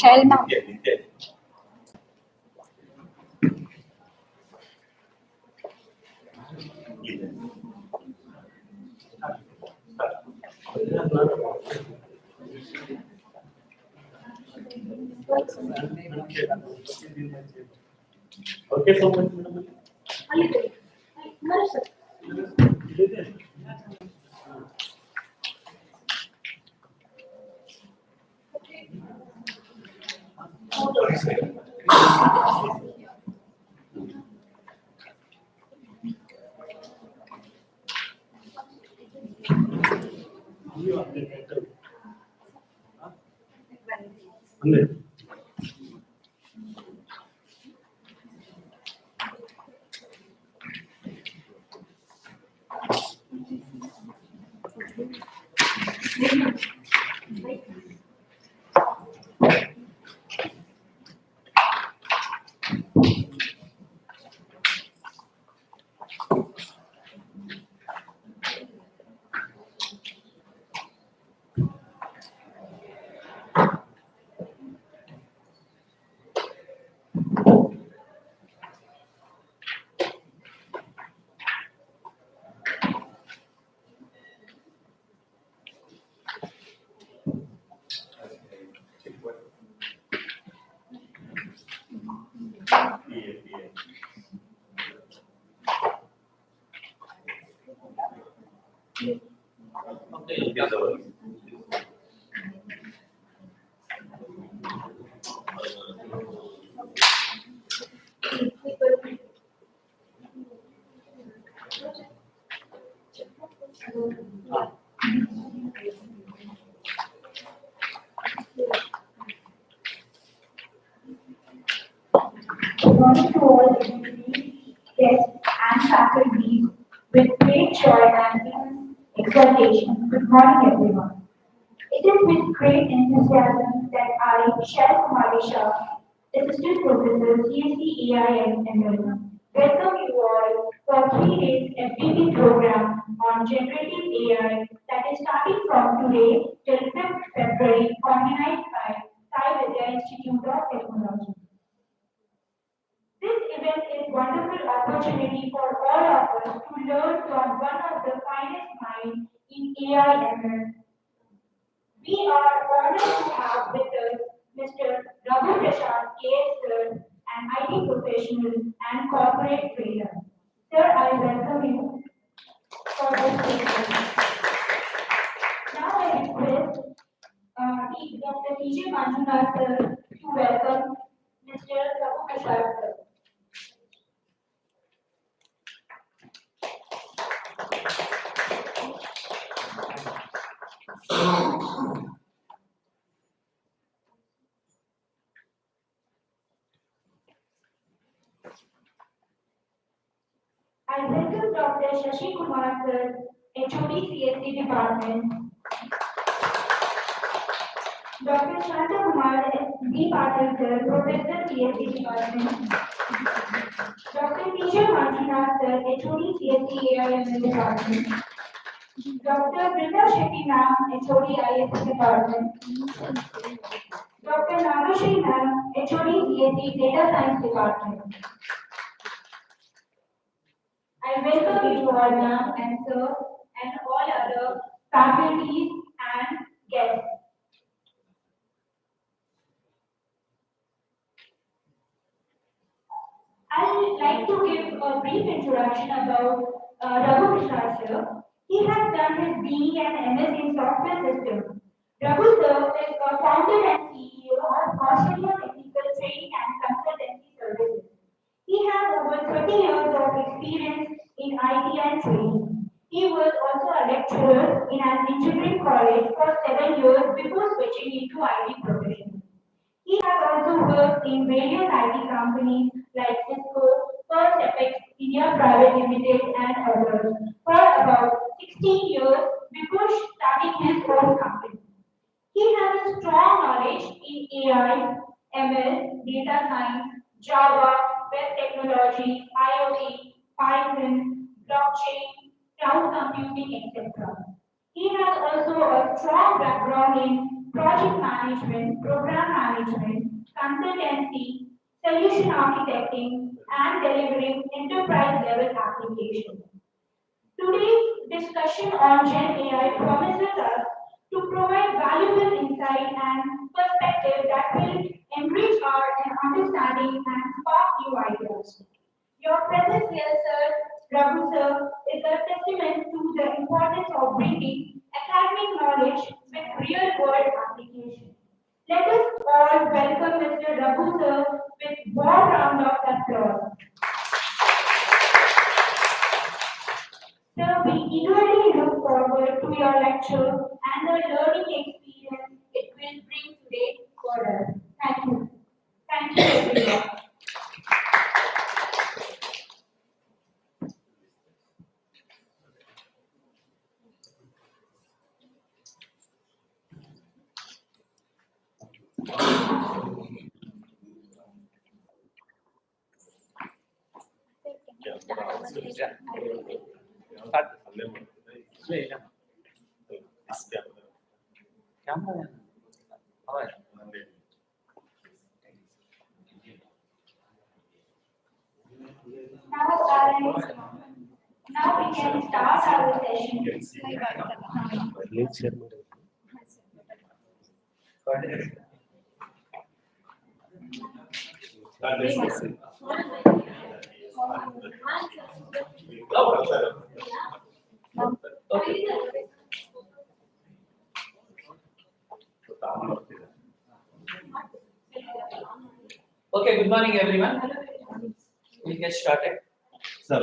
Shell ma'am. Okay, so much. Good morning to all guests and faculty with great joy and exaltation. Good morning, everyone. It is with great enthusiasm that I, Shell Kumari Shah, Assistant Professor, CSC AI and ML, welcome you all for 3 days FBT program on Generative AI that is starting from today till 5th February, organized by Vidya Institute of Technology. This event is a wonderful opportunity for all of us to learn from one of the finest minds in AI ML. We are honored to have with us Mr. Raghu Prashad KS Sir, an IT professional and corporate trainer. Sir, I welcome you for this session. Now I request Dr. TJ Manjunath Sir to welcome Mr. Raghu Prashad Sir. I welcome Dr. Shashi Kumar Sir, HOD CSC Department, Dr. Shanta Kumar D. Patil Sir, Professor CSC Department, Dr. Tisha Manjunath Sir, HOD CSC AIML Department, Dr. Brita Shetty Ma'am, HOD ISC Department, Dr. Nagashri Ma'am, HOD CSC Data Science Department. I welcome you all, ma'am and sir, and all other faculties and guests. I'd like to give a brief introduction about Raghu Prashad sir. He has done his BE and MS in software systems. Raghu sir is a founder and CEO of Australia Technical Training and Consultancy Services. He has over 30 years of experience in IT and training. He was also a lecturer in an engineering college for 7 years before switching into IT profession. He has also worked in various IT companies like Cisco, First Apex India Private Limited, and others for about 16 years before starting his own company. He has a strong knowledge in AI, ML, data science, Java, web technology, IoT, Python, blockchain, cloud computing, etc. He has also a strong background in project management, program management, consultancy, solution architecting, and delivering enterprise level applications. Today's discussion on Gen AI promises us to provide valuable insight and perspective that will enrich our understanding and spark new ideas. Your presence here, sir, Raghu sir, is a testament to the importance of bringing academic knowledge with real-world application. Let us all welcome Mr. Raghu sir with warm round of applause. Sir, we eagerly look forward to your lecture and the learning experience it will bring today for us. Thank you. Thank you, everyone. Now, now we can start our session. Okay, good morning everyone. We'll get started. Sir, I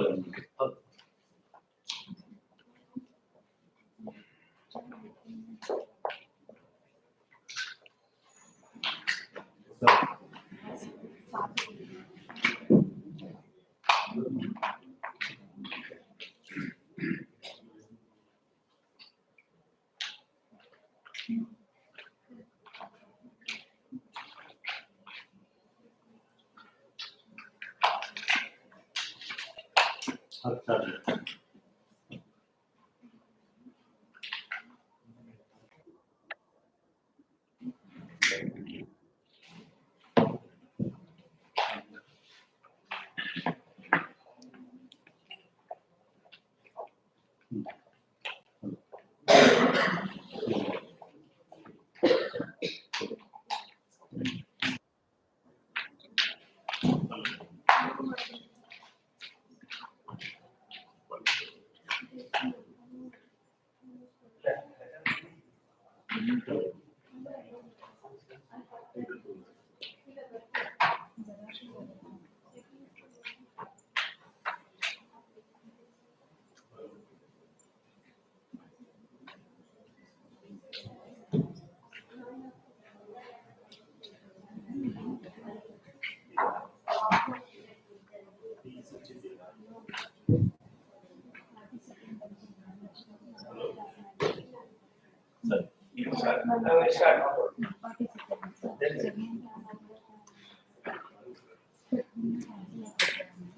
will start.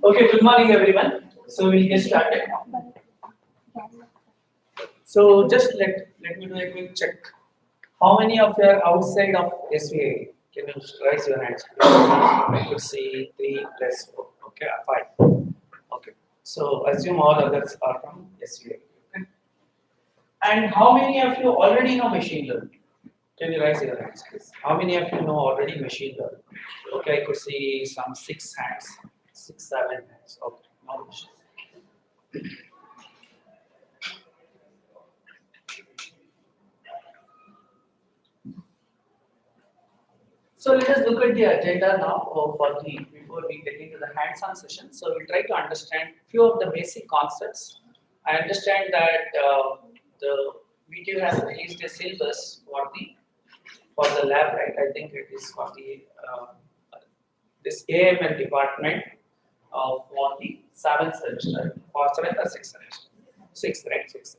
Okay, good morning everyone. So we'll get started. So just let me do a quick check. How many of you are outside of SVA? Can you raise your hands? I could see 3 plus 4. Okay, 5. Okay. So assume all others are from SVA. Okay. And how many of you already know machine learning? Can you raise your hands, please? How many of you know already machine learning? Okay, I could see some 6 hands, 6, 7 hands. Okay, no issues. So let us look at the agenda now before we get into the hands-on session. So we'll try to understand few of the basic concepts. I understand that the video has released a syllabus for the lab, right? I think it is for the this AML department for the 7th semester, or 7th or 6th semester, 6th, right? 6th semester.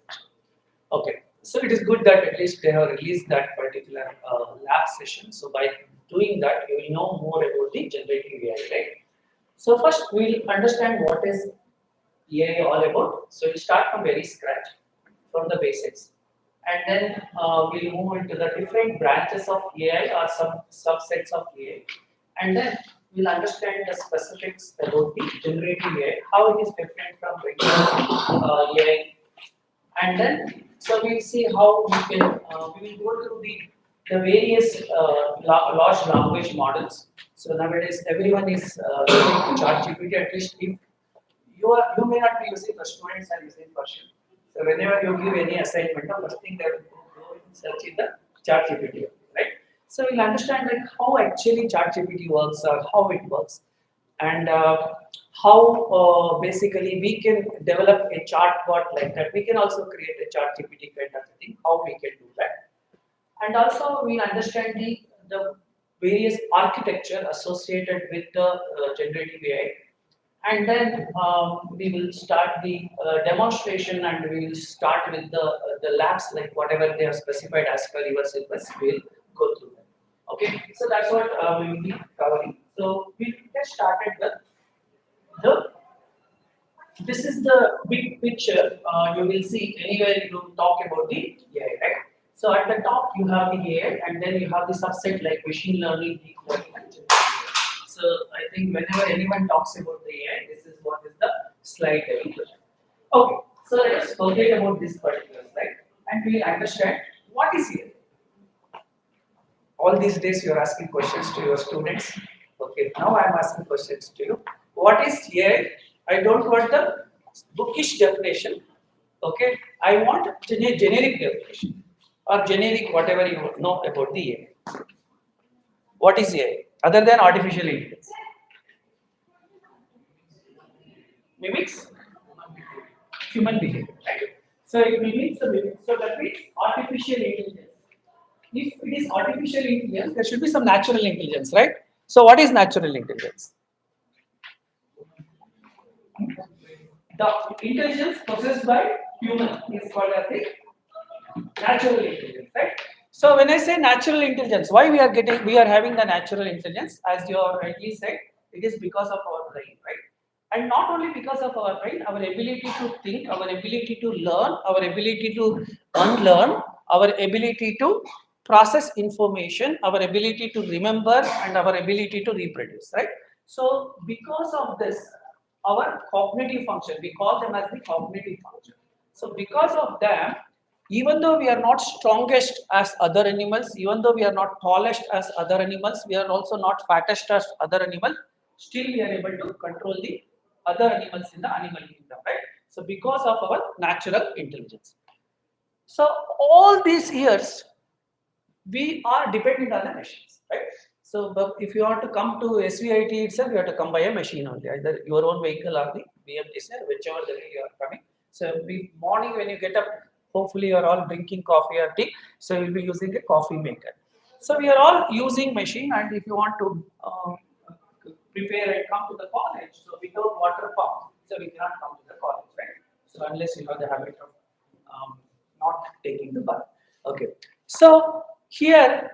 Okay, so it is good that at least they have released that particular lab session. So by doing that, you will know more about the generative AI, right? So first, we will understand what is AI all about. So we'll start from very scratch, from the basics. and then we'll move into the different branches of AI or subsets of AI, and then we'll understand the specifics about the generative AI, how it is different from regular AI, and then so we'll see how we will go through the various large language models. So nowadays everyone is using ChatGPT. At least if you may not be using, the students are using version. So whenever you give any assignment, the first thing they will go and search in the ChatGPT, right? So we'll understand like how actually ChatGPT works or how it works, and how basically we can develop a chatbot like that. We can also create a ChatGPT kind of thing. How we can do that, and also we understand the various architecture associated with the generative AI, and then we will start the demonstration, and we will start with the labs, like whatever they are specified as per your syllabus. We'll go through them. Okay, so that's what we will be covering. So we'll get started with the. This is the big picture. You will see anywhere you talk about the AI, right? So at the top you have the AI, and then you have the subset like machine learning, deep learning, and generative AI. So I think whenever anyone talks about the AI, this is what is the slide they will present. Okay, so let us forget about this particular slide, and we will understand what is AI. All these days you are asking questions to your students. Okay, now I am asking questions to you. What is AI? I don't want the bookish definition. Okay, I want generic definition or generic whatever you know about the AI. What is AI? Other than artificial intelligence, mimics human behavior. Right? So it mimics the mimic. So that means artificial intelligence. If it is artificial intelligence, there should be some natural intelligence, right? So what is natural intelligence? The intelligence possessed by human is called as the natural intelligence, right? So when I say natural intelligence, why we are having the natural intelligence, as you have rightly said, it is because of our brain, right? And not only because of our brain, our ability to think, our ability to learn, our ability to unlearn, our ability to process information, our ability to remember, and our ability to reproduce, right? So because of this, our cognitive function, we call them as the cognitive function. So because of them, even though we are not strongest as other animals, even though we are not tallest as other animals, we are also not fattest as other animals, still we are able to control the other animals in the animal kingdom, right? So because of our natural intelligence. So all these years, we are dependent on the machines, right? So but if you want to come to SVIT itself, you have to come by a machine only, either your own vehicle or the BMTC, whichever the way you are coming. So morning when you get up, hopefully you are all drinking coffee or tea, so you'll be using a coffee maker. So we are all using machine, and if you want to prepare and come to the college, so without water pump, so we cannot come to the college, right? So unless you have the habit of not taking the bath. Okay. So here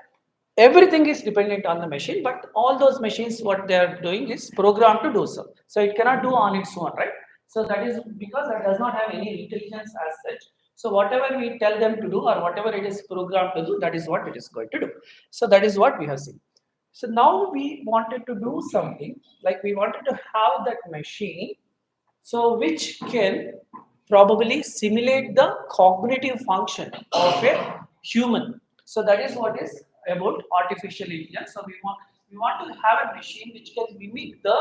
everything is dependent on the machine, but all those machines, what they are doing is programmed to do so. So it cannot do on its own, right? So that is because that does not have any intelligence as such. So whatever we tell them to do or whatever it is programmed to do, that is what it is going to do. So that is what we have seen. So now we wanted to do something like we wanted to have that machine, so which can probably simulate the cognitive function of a human. So that is what is about artificial intelligence. So we want to have a machine which can mimic the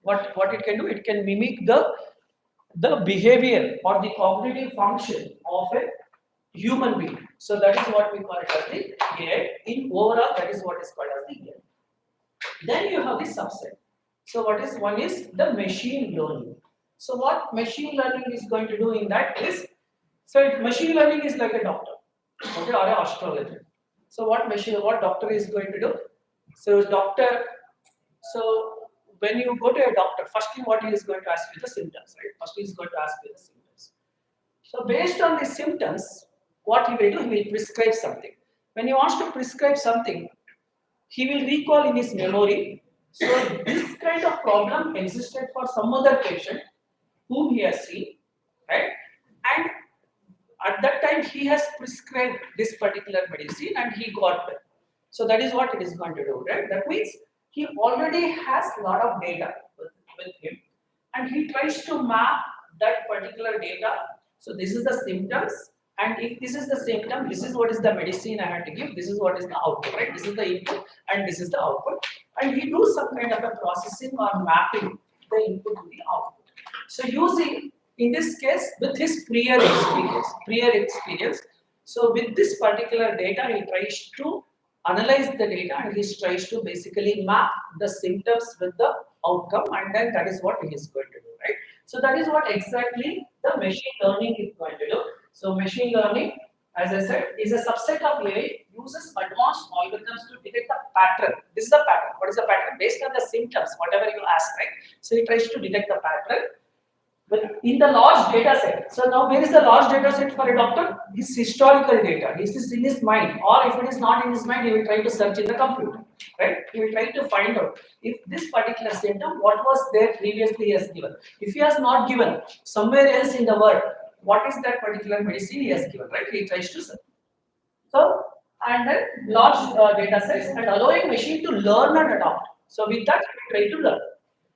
what it can do. It can mimic the behavior or the cognitive function of a human being. So that is what we call it as the AI. In overall, that is what is called as the AI. Then you have the subset. So what is one is the machine learning. So what machine learning is going to do in that is, so machine learning is like a doctor, okay, or an astrologer. So what doctor is going to do? So doctor, so when you go to a doctor, first thing what he is going to ask you the symptoms, right? First he is going to ask you the symptoms. So based on the symptoms, what he will do, he will prescribe something. When he wants to prescribe something, he will recall in his memory. So this kind of problem existed for some other patient whom he has seen, right? And at that time and he has prescribed this particular medicine and he got well. So that is what it is going to do, right? That means he already has a lot of data with him, and he tries to map that particular data. So this is the symptoms, and if this is the symptom, this is what is the medicine I had to give, this is what is the output, right? This is the input and this is the output, and he do some kind of a processing or mapping the input to the output. So using, in this case, with his prior experience, so with this particular data, he tries to analyze the data and he tries to basically map the symptoms with the outcome, and then that is what he is going to do, right? So that is what exactly the machine learning is going to do. So machine learning, as I said, is a subset of AI, uses advanced algorithms to detect the pattern. This is the pattern. What is the pattern? Based on the symptoms, whatever you ask, right? So he tries to detect the pattern in the large data set. So now where is the large data set for a doctor? His historical data. This is in his mind, or if it is not in his mind, he will try to search in the computer, right? He will try to find out if this particular symptom, what was there previously he has given. If he has not given, somewhere else in the world, what is that particular medicine he has given, right? He tries to search. So, and then large data sets and allowing machine to learn and adopt. So with that, we try to learn.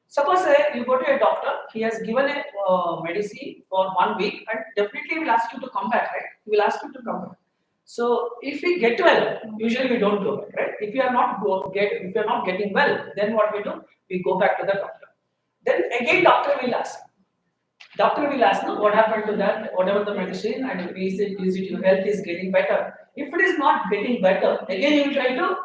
Suppose you go to a doctor, he has given a medicine for 1 week, and definitely will ask you to come back, right? He will ask you to come back. So if we get well, usually we don't go back, right? If you are not if you are not getting well, then what we do? We go back to the doctor. Then again, doctor will ask. Doctor will ask, no, what happened to that, whatever the medicine, and is it your health is getting better? If it is not getting better, again you will try to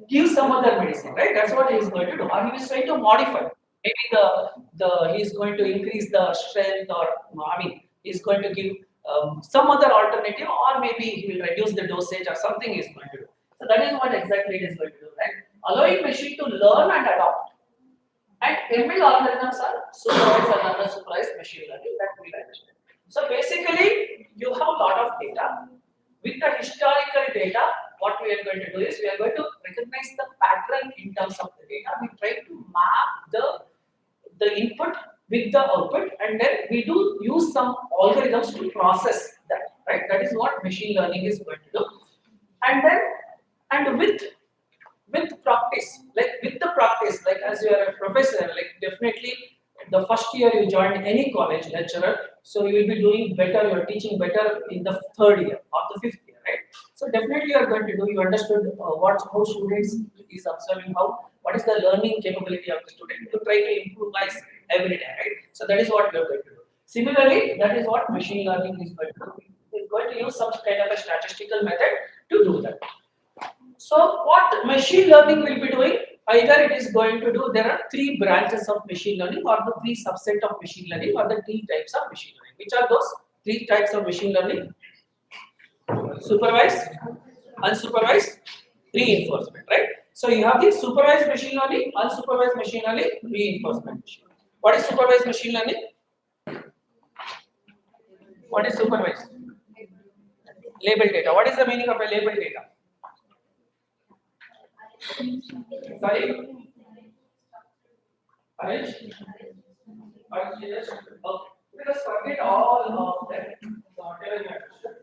give some other medicine, right? That's what he is going to do. Or he is trying to modify. Maybe he is going to increase the strength, or I mean, he is going to give some other alternative, or maybe he will reduce the dosage or something he is going to do. So that is what exactly it is going to do, right? Allowing machine to learn and adopt. And ML algorithms are supervised and unsupervised machine learning that we understand. So basically, you have a lot of data. With the historical data, what we are going to do is we are going to recognize the pattern in terms of the data. We try to map the input with the output, and then we do use some algorithms to process that. Right? That is what machine learning is going to do. And then, and with practice, like as you are a professor, like definitely the first year you join any college lecturer, so you will be doing better, you are teaching better in the third year or the fifth year, right? So definitely you are going to do, you understood how students is observing, what is the learning capability of the student, to try to improvise every day, right? So that is what you are going to do. Similarly, that is what machine learning is going to do. It is going to use some kind of a statistical method to do that. So what machine learning will be doing? Either it is going to do, there are three branches of machine learning, or the three subset of machine learning, or the three types of machine learning. Which are those three types of machine learning? Supervised, unsupervised, reinforcement, right? So you have the supervised machine learning, unsupervised machine learning, reinforcement machine. What is supervised machine learning? What is supervised? Label data. What is the meaning of a label data? Sorry? Arrange? Okay. Let us forget all of that. Whatever you understood.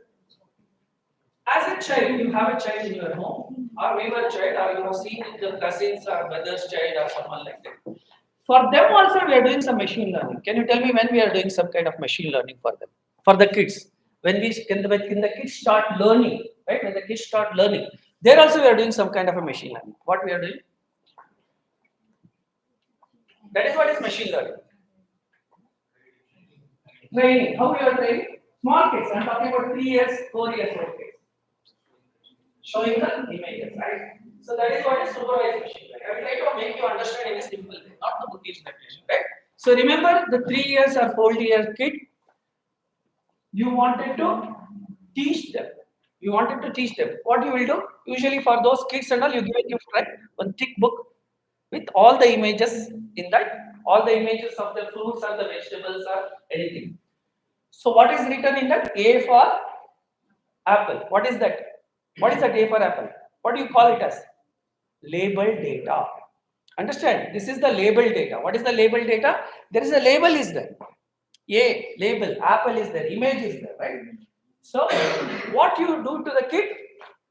As a child, you have a child in your home, or maybe a child, or you have seen the cousins or brother's child or someone like that. For them also, we are doing some machine learning. Can you tell me when we are doing some kind of machine learning for them? For the kids, when the kids start learning, right? When the kids start learning, there also we are doing some kind of a machine learning. What we are doing? That is what is machine learning. Training. How we are training? Small kids. I'm talking about 3 years, 4 years old kids. Showing the images, right? So that is what is supervised machine learning. I will try to make you understand in a simple way, not the bookish definition, right? So remember the 3 years or 4 year kid, you wanted to teach them. You wanted to teach them. What you will do? Usually for those kids and all, you give a gift, right? One thick book with all the images in that, all the images of the fruits or the vegetables or anything. So what is written in that? A for apple. What is that? What is that A for apple? What do you call it as? Label data. Understand? This is the label data. What is the label data? There is a label is there. A label, apple is there, image is there, right? So what you do to the kid?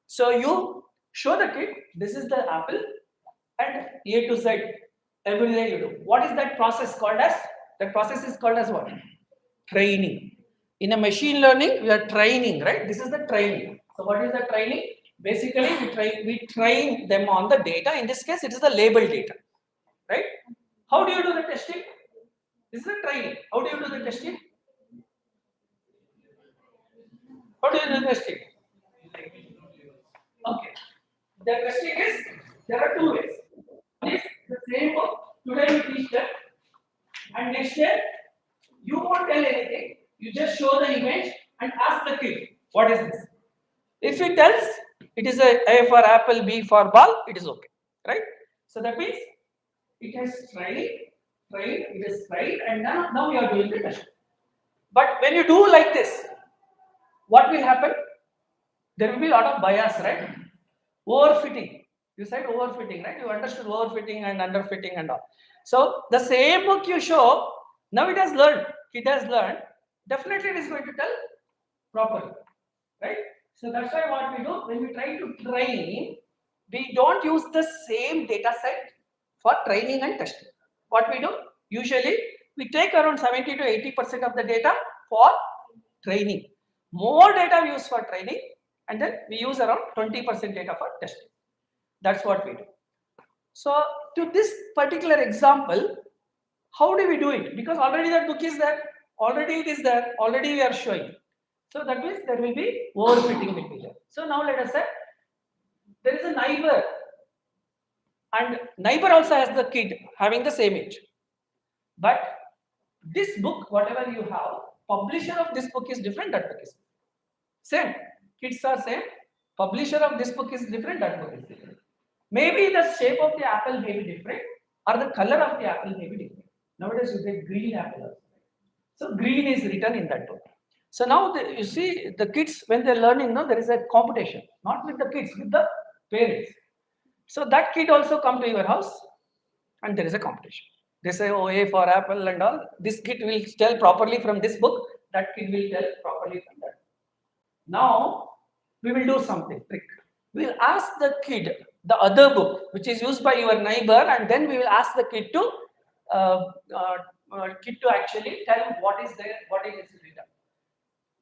So you show the kid this is the apple and A to Z. Every day you do. What is that process called as? That process is called as what? Training. In a machine learning, we are training, right? This is the training. So what is the training? Basically, we train them on the data. In this case, it is the label data, right? How do you do the testing? This is the training. How do you do the testing? How do you do the testing? Okay. The testing is there are two ways. One is the same book. Today you teach them, and next year you won't tell anything. You just show the image and ask the kid, what is this? If he tells it is A for apple, B for ball, it is okay, right? So that means it has tried, it is tried, and now you are doing the test. But when you do like this, what will happen? There will be a lot of bias, right? Overfitting. You said overfitting, right? You understood overfitting and underfitting and all. So the same book you show, now it has learned. It has learned. Definitely it is going to tell properly, right? So that's why what we do when we try to train, we don't use the same data set for training and testing. What we do? Usually we take around 70 to 80% of the data for training. More data we use for training, and then we use around 20% data for testing. That's what we do. So to this particular example, how do we do it? Because already that book is there, already it is there, already we are showing. So that means there will be overfitting will be there. So now let us say there is a neighbor, and neighbor also has the kid having the same age. But this book, whatever you have, publisher of this book is different, that book is same. Kids are same. Publisher of this book is different, that book is different. Maybe the shape of the apple may be different, or the color of the apple may be different. Nowadays you get green apple also. So green is written in that book. So now you see the kids when they're learning, now there is a competition, not with the kids, with the parents. So that kid also come to your house and there is a competition. They say, oh, A for apple and all. This kid will tell properly from this book, that kid will tell properly from that. Now we will do something trick. We will ask the kid the other book which is used by your neighbor, and then we will ask the kid to uh, actually tell what is there, what is written.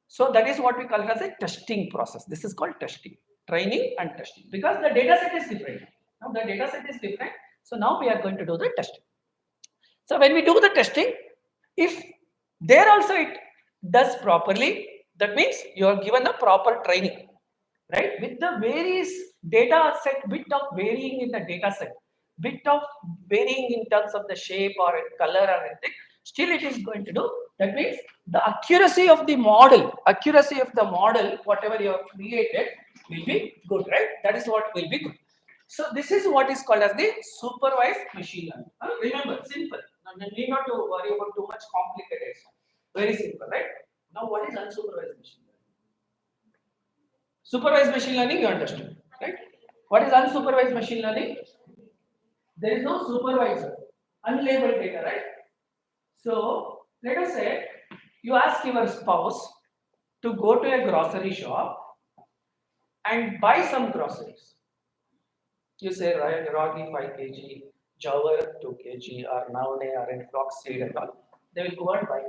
So that is what we call as a testing process. This is called testing, training and testing, because the data set is different. Now the data set is different. So now we are going to do the testing. So when we do the testing, if there also it does properly, that means you are given a proper training, right? With the various data set, bit of varying in the data set, bit of varying in terms of the shape or color or anything, still it is going to do. That means the accuracy of the model, whatever you have created, will be good, right? That is what will be good. So this is what is called as the supervised machine learning. Remember, simple. Now, you need not to worry about too much complicated stuff. Very simple, right? Now, what is unsupervised machine learning? Supervised machine learning, you understood, right? What is unsupervised machine learning? There is no supervisor, unlabeled data, right? So let us say you ask your spouse to go to a grocery shop and buy some groceries. You say ragi 5 kg, jawar 2 kg, or navne or any flaxseed and all. They will go and buy.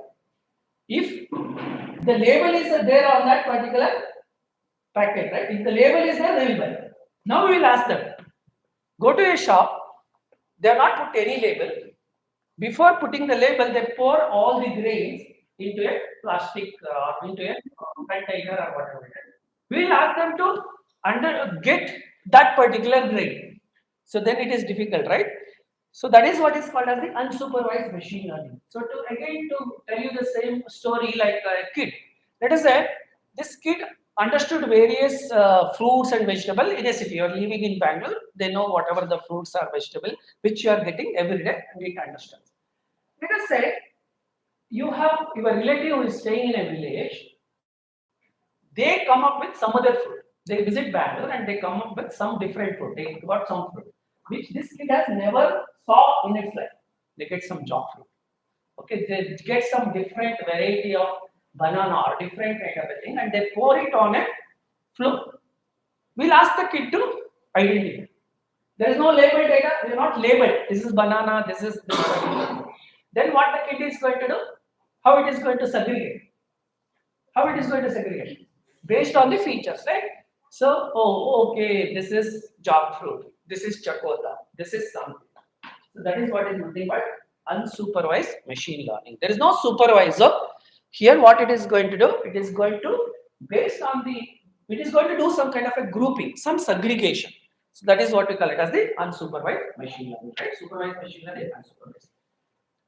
If the label is there on that particular packet, right? If the label is there, they will buy. Now we will ask them, go to a shop, they have not put any label. Before putting the label, they pour all the grains into a plastic, into a container or whatever it is. We will ask them to get that particular grain. So then it is difficult, right? So that is what is called as the unsupervised machine learning. So to tell you the same story like a kid, let us say this kid understood various fruits and vegetable in a city. You are living in Bangalore, they know whatever the fruits or vegetable which you are getting every day, and it understands. Let us say you have your relative who is staying in a village. They come up with some other fruit. They visit Bangalore and they come up with some different fruit. They got some fruit which this kid has never saw in its life. They get some jackfruit. Okay, they get some different variety of banana or different kind of a thing, and they pour it on a floor. We'll ask the kid to identify. There is no label data. We are not labeled. This is banana. This is this. Then what the kid is going to do? How it is going to segregate? How it is going to segregate? Based on the features, right? So, oh, okay, this is jackfruit. This is chakota. This is something. So that is what is nothing but unsupervised machine learning. There is no supervisor. Here, what it is going to do? It is going to, based on the, it is going to do some kind of a grouping, some segregation. So that is what we call it as the unsupervised machine learning, right? Supervised machine learning, unsupervised.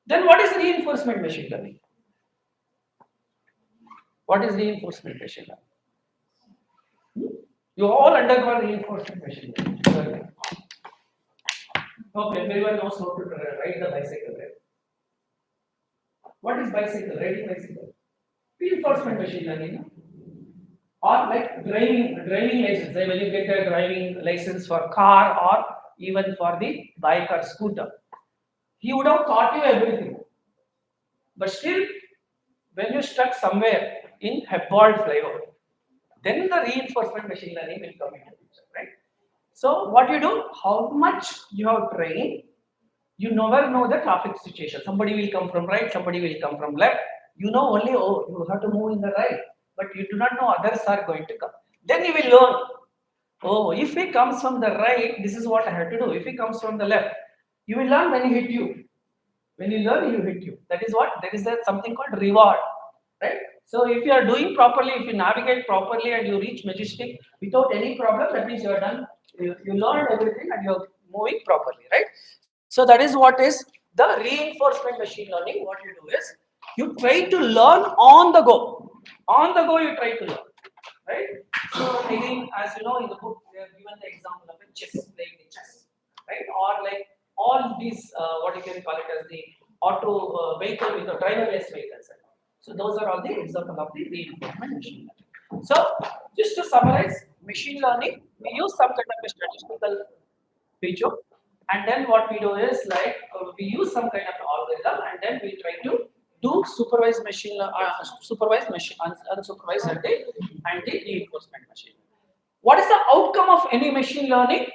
Then what is reinforcement machine learning? What is reinforcement machine learning? You all undergone reinforcement machine learning. Okay, everyone knows how to ride the bicycle, right? What is bicycle? Riding bicycle? Reinforcement machine learning. Or like driving license. When you get a driving license for car or even for the bike or scooter, he would have taught you everything. But still, when you stuck somewhere in Hepburn flyover, then the reinforcement machine learning will come into picture, right? So what you do, how much you have trained, you never know the traffic situation. Somebody will come from right, somebody will come from left. You know only, oh, you have to move in the right, but you do not know others are going to come. Then you will learn, oh, if he comes from the right, this is what I have to do. If he comes from the left, you will learn when he hit you. When you learn, you hit you. That is what, there is something called reward, right? So if you are doing properly, if you navigate properly and you reach Majestic without any problem, that means you are done. You learned everything and you are moving properly, right? So that is what is the reinforcement machine learning. What you do is you try to learn on the go. On the go, you try to learn, right? So again, as you know, in the book, they have given the example of a chess, playing the chess, right? Or like all these, what you can call it as the auto vehicle with the driverless vehicles. So those are all the examples of the reinforcement machine learning. So just to summarize, machine learning, we use some kind of a statistical feature, and then what we do is like we use some kind of algorithm, and then we try to do supervised machine, supervised machine, unsupervised, and the reinforcement machine. What is the outcome of any machine learning?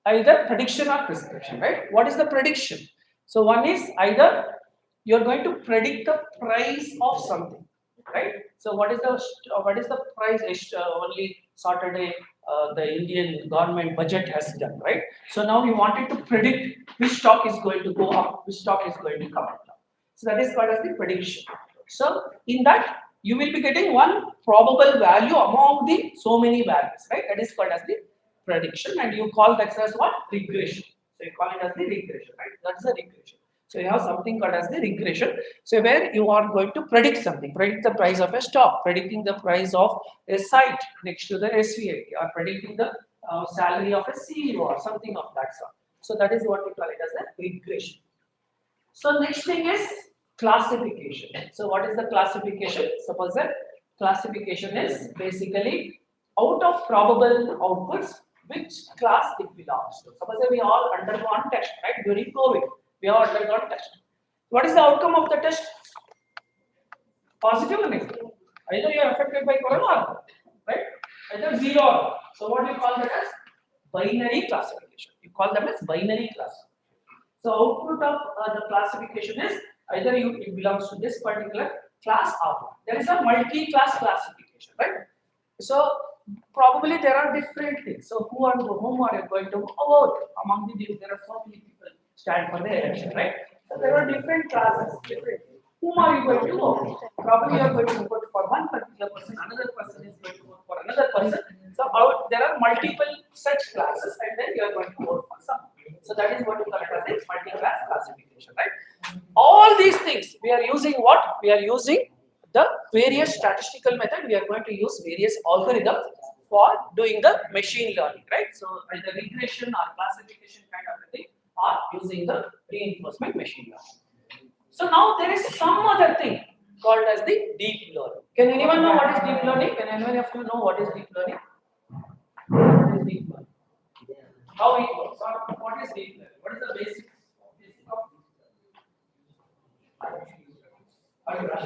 Either prediction or prescription, right? What is the prediction? So one is either you're going to predict the price of something, right? So what is the price? Only Saturday the Indian government budget has done, right? So now you wanted to predict which stock is going to go up, which stock is going to come down. So that is called as the prediction. So in that you will be getting one probable value among the so many values, right? That is called as the prediction, and you call that as what? Regression. So you call it as the regression, right? That's the regression. So you have something called as the regression. So where you are going to predict something, predict the price of a stock, predicting the price of a site next to the SVIT, or predicting the salary of a CEO or something of that sort. So that is what we call it as a regression. So next thing is classification. So what is the classification? Suppose that classification is basically out of probable outputs, which class it belongs to. Suppose that we all undergone test, right? During COVID, we all undergone test. What is the outcome of the test? Positive or negative? Either you are affected by corona or not, right? Either zero or not. So what do you call that as? Binary classification. You call them as binary classification. So output of the classification is either it belongs to this particular class or not. There is a multi-class classification, right? So probably there are different things. So whom are you going to vote among the, there are so many people stand for the election, right? So there are different classes, different. Whom are you going to vote? Probably you are going to vote for one particular person, another person is going to vote for another person. So there are multiple such classes, and then you are going to vote for some. So that is what we call it as a multi-class classification, right? All these things we are using what? We are using the various statistical method. We are going to use various algorithms for doing the machine learning, right? So either regression or classification kind of a thing, or using the reinforcement machine learning. So now there is some other thing called as the deep learning. Can anyone know what is deep learning? Can anyone of you know what is deep learning? What is deep learning? How it works? What is deep learning? What is the basic of deep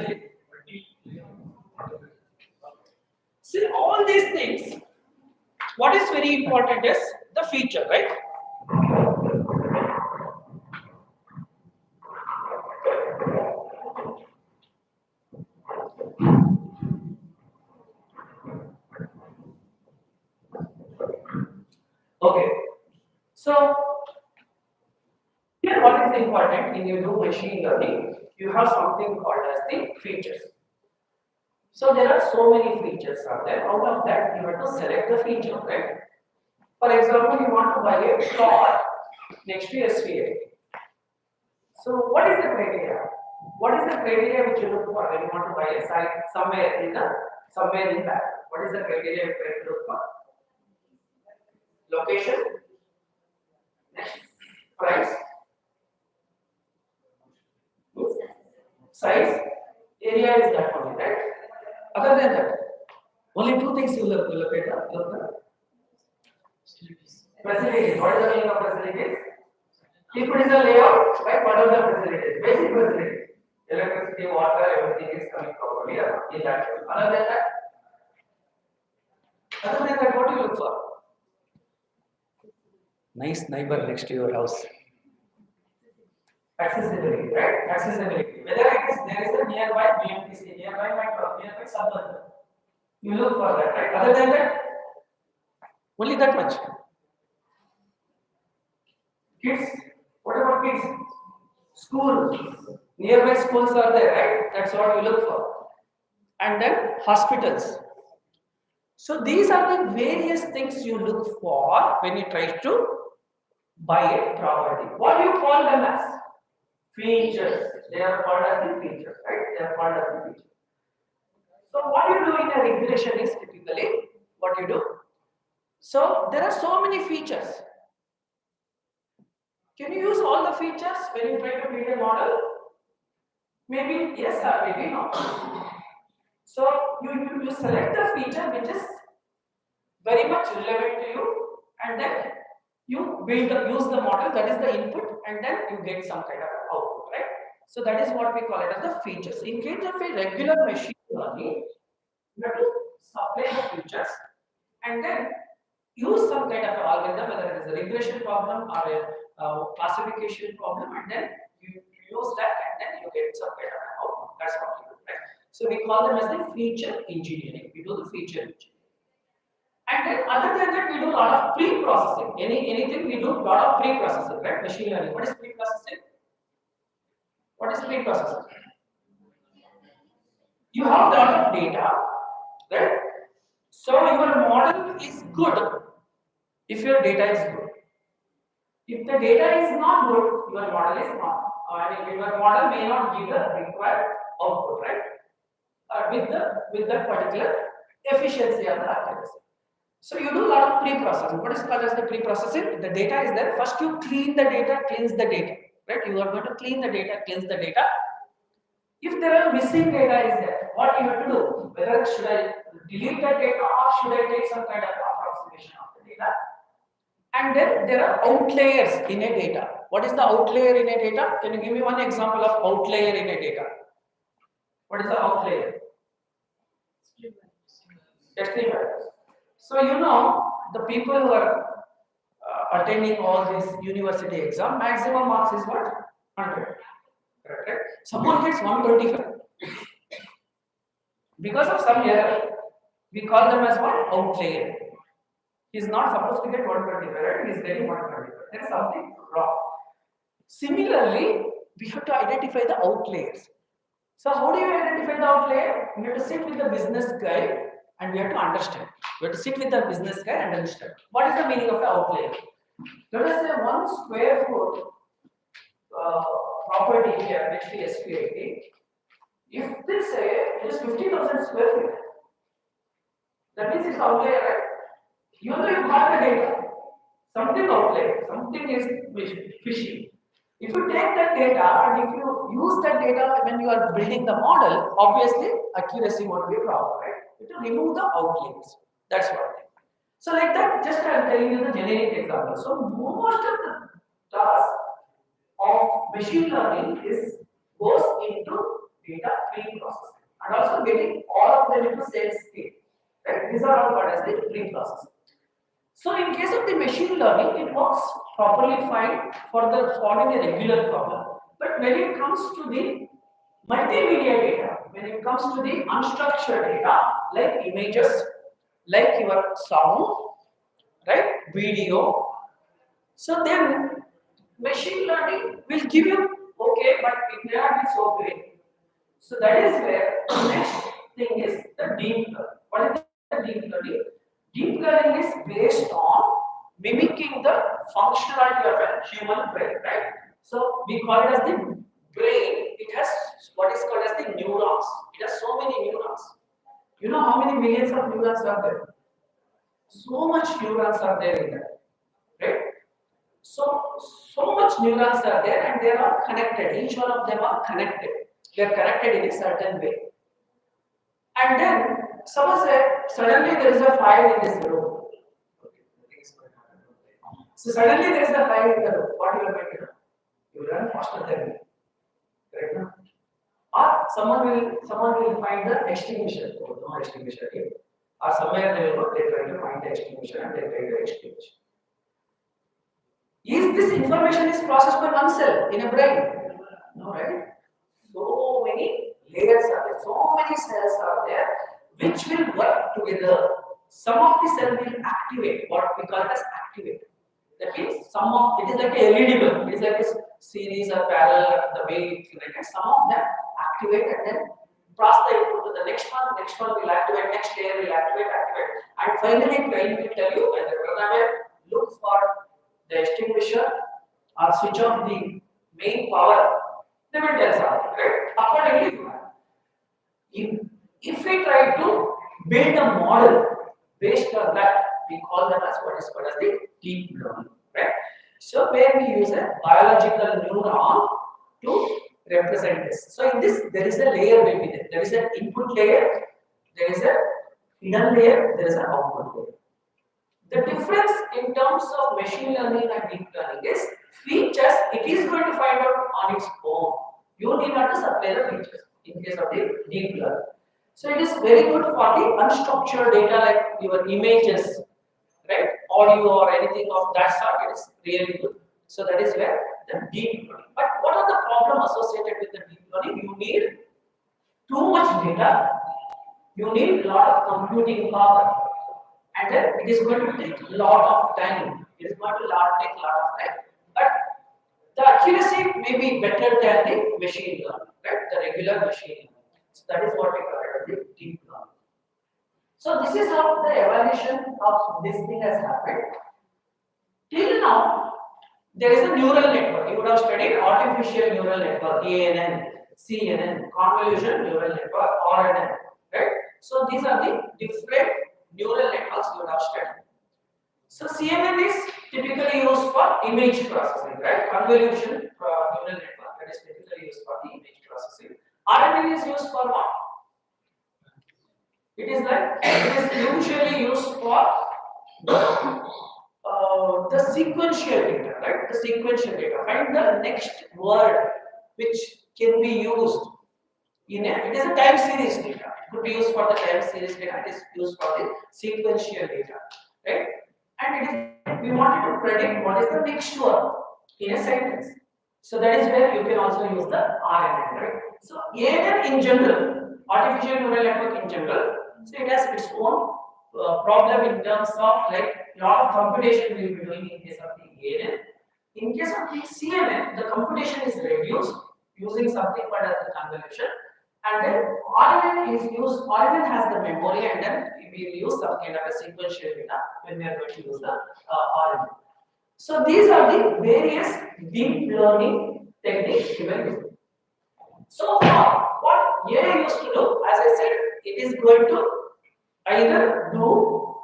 learning? these things, what is very important is the feature, right? Okay. So here what is important in you do machine learning, you have something called as the features. So there are so many features are there. Out of that, you have to select the feature, right? For example, you want to buy a car next to SVIT. So what is the criteria? What is the criteria which you look for when you want to buy a site somewhere in that? What is the criteria you try to look for? Location, next, price, size, area is that only, right? Other than that, only two things you look at. Facilities. What is the meaning of facilities? If it is a layout, right, what are the facilities? Basic facilities. Electricity, water, everything is coming properly in that way. Other than that, what do you look for? Nice neighbor next to your house. Accessibility, right? Accessibility. Whether there is a nearby BMTC, nearby metro, nearby suburban. You look for that, right? Other than that, only that much. Kids, what about kids? Schools, nearby schools are there, right? That's what you look for. And then hospitals. So these are the various things you look for when you try to buy a property. What do you call them as? Features. They are called as the features, right? They are called as the features. So what you do in a regression is typically what you do. So there are so many features. Can you use all the features when you try to build a model? Maybe yes or maybe no. So you select the feature which is very much relevant to you, and then you use the model, that is the input, and then you get some kind of output, right? So that is what we call it as the features. In case of a regular machine learning, you have to supply the features and then use some kind of algorithm, whether it is a regression problem or a classification problem, and then you use that and then you get some kind of output. That's what you do, right? So we call them as the feature engineering. We do the feature engineering. And then other than that, we do a lot of pre-processing. Anything we do a lot of pre-processing, right? Machine learning. What is pre-processing? What is pre-processing? You have a lot of data, right? So your model is good if your data is good. If the data is not good, your model is not. I mean, your model may not give the required output, right? With the particular efficiency of the accuracy. So you do a lot of pre-processing. What is called as the pre-processing? The data is there. First you clean the data, cleanse the data, right? You are going to clean the data, cleanse the data. If there are missing data is there, what you have to do? Whether should I delete that data or should I take some kind of approximation of the data? And then there are outliers in a data. What is the outlier in a data? Can you give me one example of outlier in a data? What is the outlier? Extreme values. So you know the people who are attending all this university exam, maximum marks is what? 100. Correct? Right? Someone gets 125. Because of some error, we call them as what? Outlier. He is not supposed to get 125, right? He is getting 125. There is something wrong. Similarly, we have to identify the outliers. So how do you identify the outlier? You have to sit with the business guy and we have to understand. We have to sit with the business guy and understand. What is the meaning of the outlier? Let us say 1 square foot property here next to SVIT. If they say it is 50,000 square feet, that means it's outlier, right? Even though you got the data, something outlier, something is fishy. If you take that data and if you use that data when you are building the model, obviously accuracy won't be proper, right? You have to remove the outliers. That's one thing. So like that, just I am telling you the generic example. So most of the task of machine learning goes into data pre-processing and also getting all of them into same state. Right? These are are all called as the pre-processing. So in case of the machine learning, it works properly fine for the solving a regular problem. But when it comes to the multimedia data, when it comes to the unstructured data, like images, like your sound, right, video, so then machine learning will give you, okay, but it may not be so great. So that is where the next thing is the deep learning. What is the deep learning? Deep learning is based on mimicking the functionality of a human brain, right? So we call it as the brain. It has what is called as the neurons. It has so many neurons. You know how many millions of neurons are there? So much neurons are there in that, right? So, so much neurons are there and they are connected. Each one of them are connected. They are connected in a certain way. And then, suppose suddenly there is a fire in this room. So suddenly there is a fire in the room. What you are going to do? You will run faster than me. Correct? No? Or someone will find the extinguisher. Oh, no extinguisher here. Or somewhere they will go, they try to find the extinguisher and they try to extinguish. Is this information is processed by one cell in a brain? No, right? So many layers are there, so many cells are there which will work together. Some of the cells will activate, what we call as activate. That means some of it is like a LED bulb, it is like a series or parallel the way it's like some of them activate and then pass the input to the next one will activate, next layer will activate, and finally brain will tell you when the programmer look for the extinguisher or switch off the main power, they will tell something, right? Accordingly, if we try to build a model based on that, we call that as what is called as the deep learning, right? So where we use a biological neuron to represent this. So in this, there is a layer will be there. There is an input layer, there is a hidden layer, there is an output layer. The difference in terms of machine learning and deep learning is features it is going to find out on its own. You need not to supply the features in case of the deep learning. So it is very good for the unstructured data like your images, right? Audio or anything of that sort. It is really good. So that is where the deep learning. But what are the problems associated with the deep learning? You need too much data. You need a lot of computing power. And then it is going to take a lot of time. It is going to take a lot of time. But the accuracy may be better than the machine learning, right? The regular machine learning. So that is what we call it as the deep learning. So this is how the evaluation of this thing has happened. Till now, there is a neural network. You would have studied artificial neural network, ANN, CNN, convolution neural network, RNN, right? So these are the different neural networks you would have studied. So CNN is typically used for image processing, right? Convolution neural network that is typically used for the image processing. RNN is used for what? It is usually used for the sequential data, right? The sequential data. Find the next word which can be used in a. It is a time series data. It could be used for the time series data. It is used for the sequential data, right? And it is, we wanted to predict what is the next word in a sentence. So that is where you can also use the RNN, right? So ANN in general, artificial neural network in general, so it has its own problem in terms of like a lot of computation we will be doing in case of the ANN. In case of the CNN, the computation is reduced using something called as the convolution. And then RNN is used, RNN has the memory and then we will use some kind of a sequential data when we are going to use the RNN. So these are the various deep learning techniques given. So far, what AI used to do, as I said, it is going to either do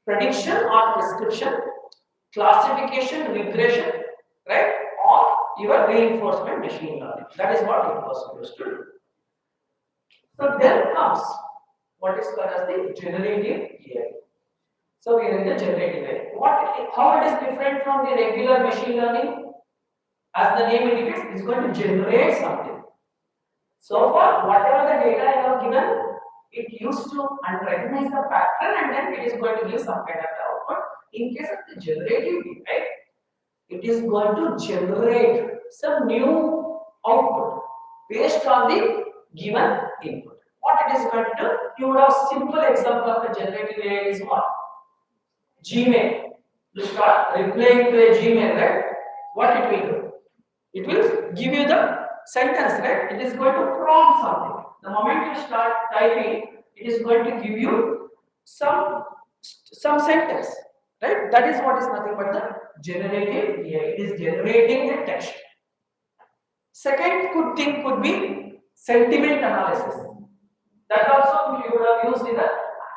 prediction or prescription, classification, regression, right? Or your reinforcement machine learning. That is what it was supposed to do. So then comes what is called as the generative AI. So we are in the generative AI. How it is different from the regular machine learning? As the name indicates, it is going to generate something. So far, whatever the data I have given, it used to recognize the pattern and then it is going to give some kind of output. In case of the generative AI, it is going to generate some new output based on the given input. What it is going to do? You would have simple example of a generative AI is what? Gmail. You start replying to a Gmail, right? What it will do? It will give you the sentence, right? It is going to prompt something. The moment you start typing, it is going to give you some sentence, right? That is what is nothing but the generative AI. It is generating the text. Second good thing could be sentiment analysis. That also you would have used in the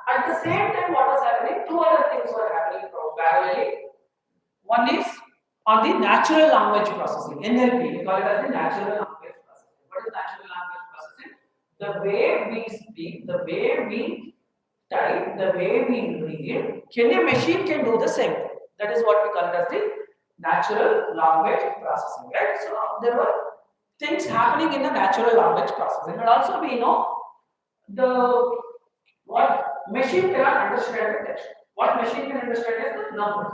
at the same time what was happening, two other things were happening parallelly. One is on the natural language processing, NLP, we call it as the natural language processing. What is natural language processing? The way we speak, the way we type, the way we read, a machine can do the same thing. That is what we call it as the natural language processing, right? So there were things happening in the natural language processing, and also we know the what machine cannot understand the text. What machine can understand is the numbers.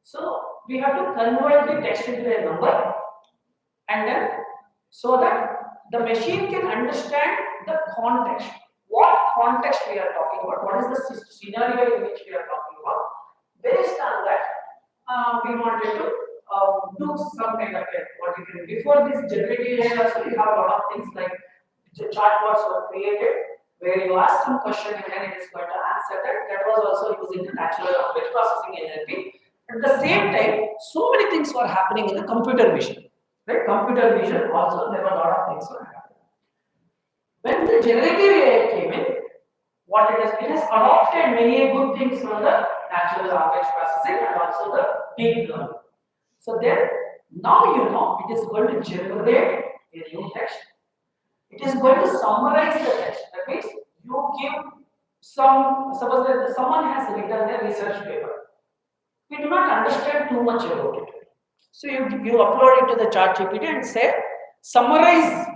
So we have to convert the text into a number, and then so that the machine can understand the context. What context we are talking about? What is the scenario in which we are talking about? Based on that, we wanted to do some kind of what you can. Before this generative AI, also we have a lot of things like the chatbots were created where you ask some question and then it is going to answer that. That was also using the natural language processing NLP. At the same time, so many things were happening in the computer vision. Right? Computer vision also there were a lot of things were happening. When the generative AI came in, what it has adopted many good things from the natural language processing and also the deep learning. So then now you know it is going to generate a new text. It is going to summarize the text. That means you give suppose that someone has written a research paper. We do not understand too much about it. So you upload it to the chat GPT and say, summarize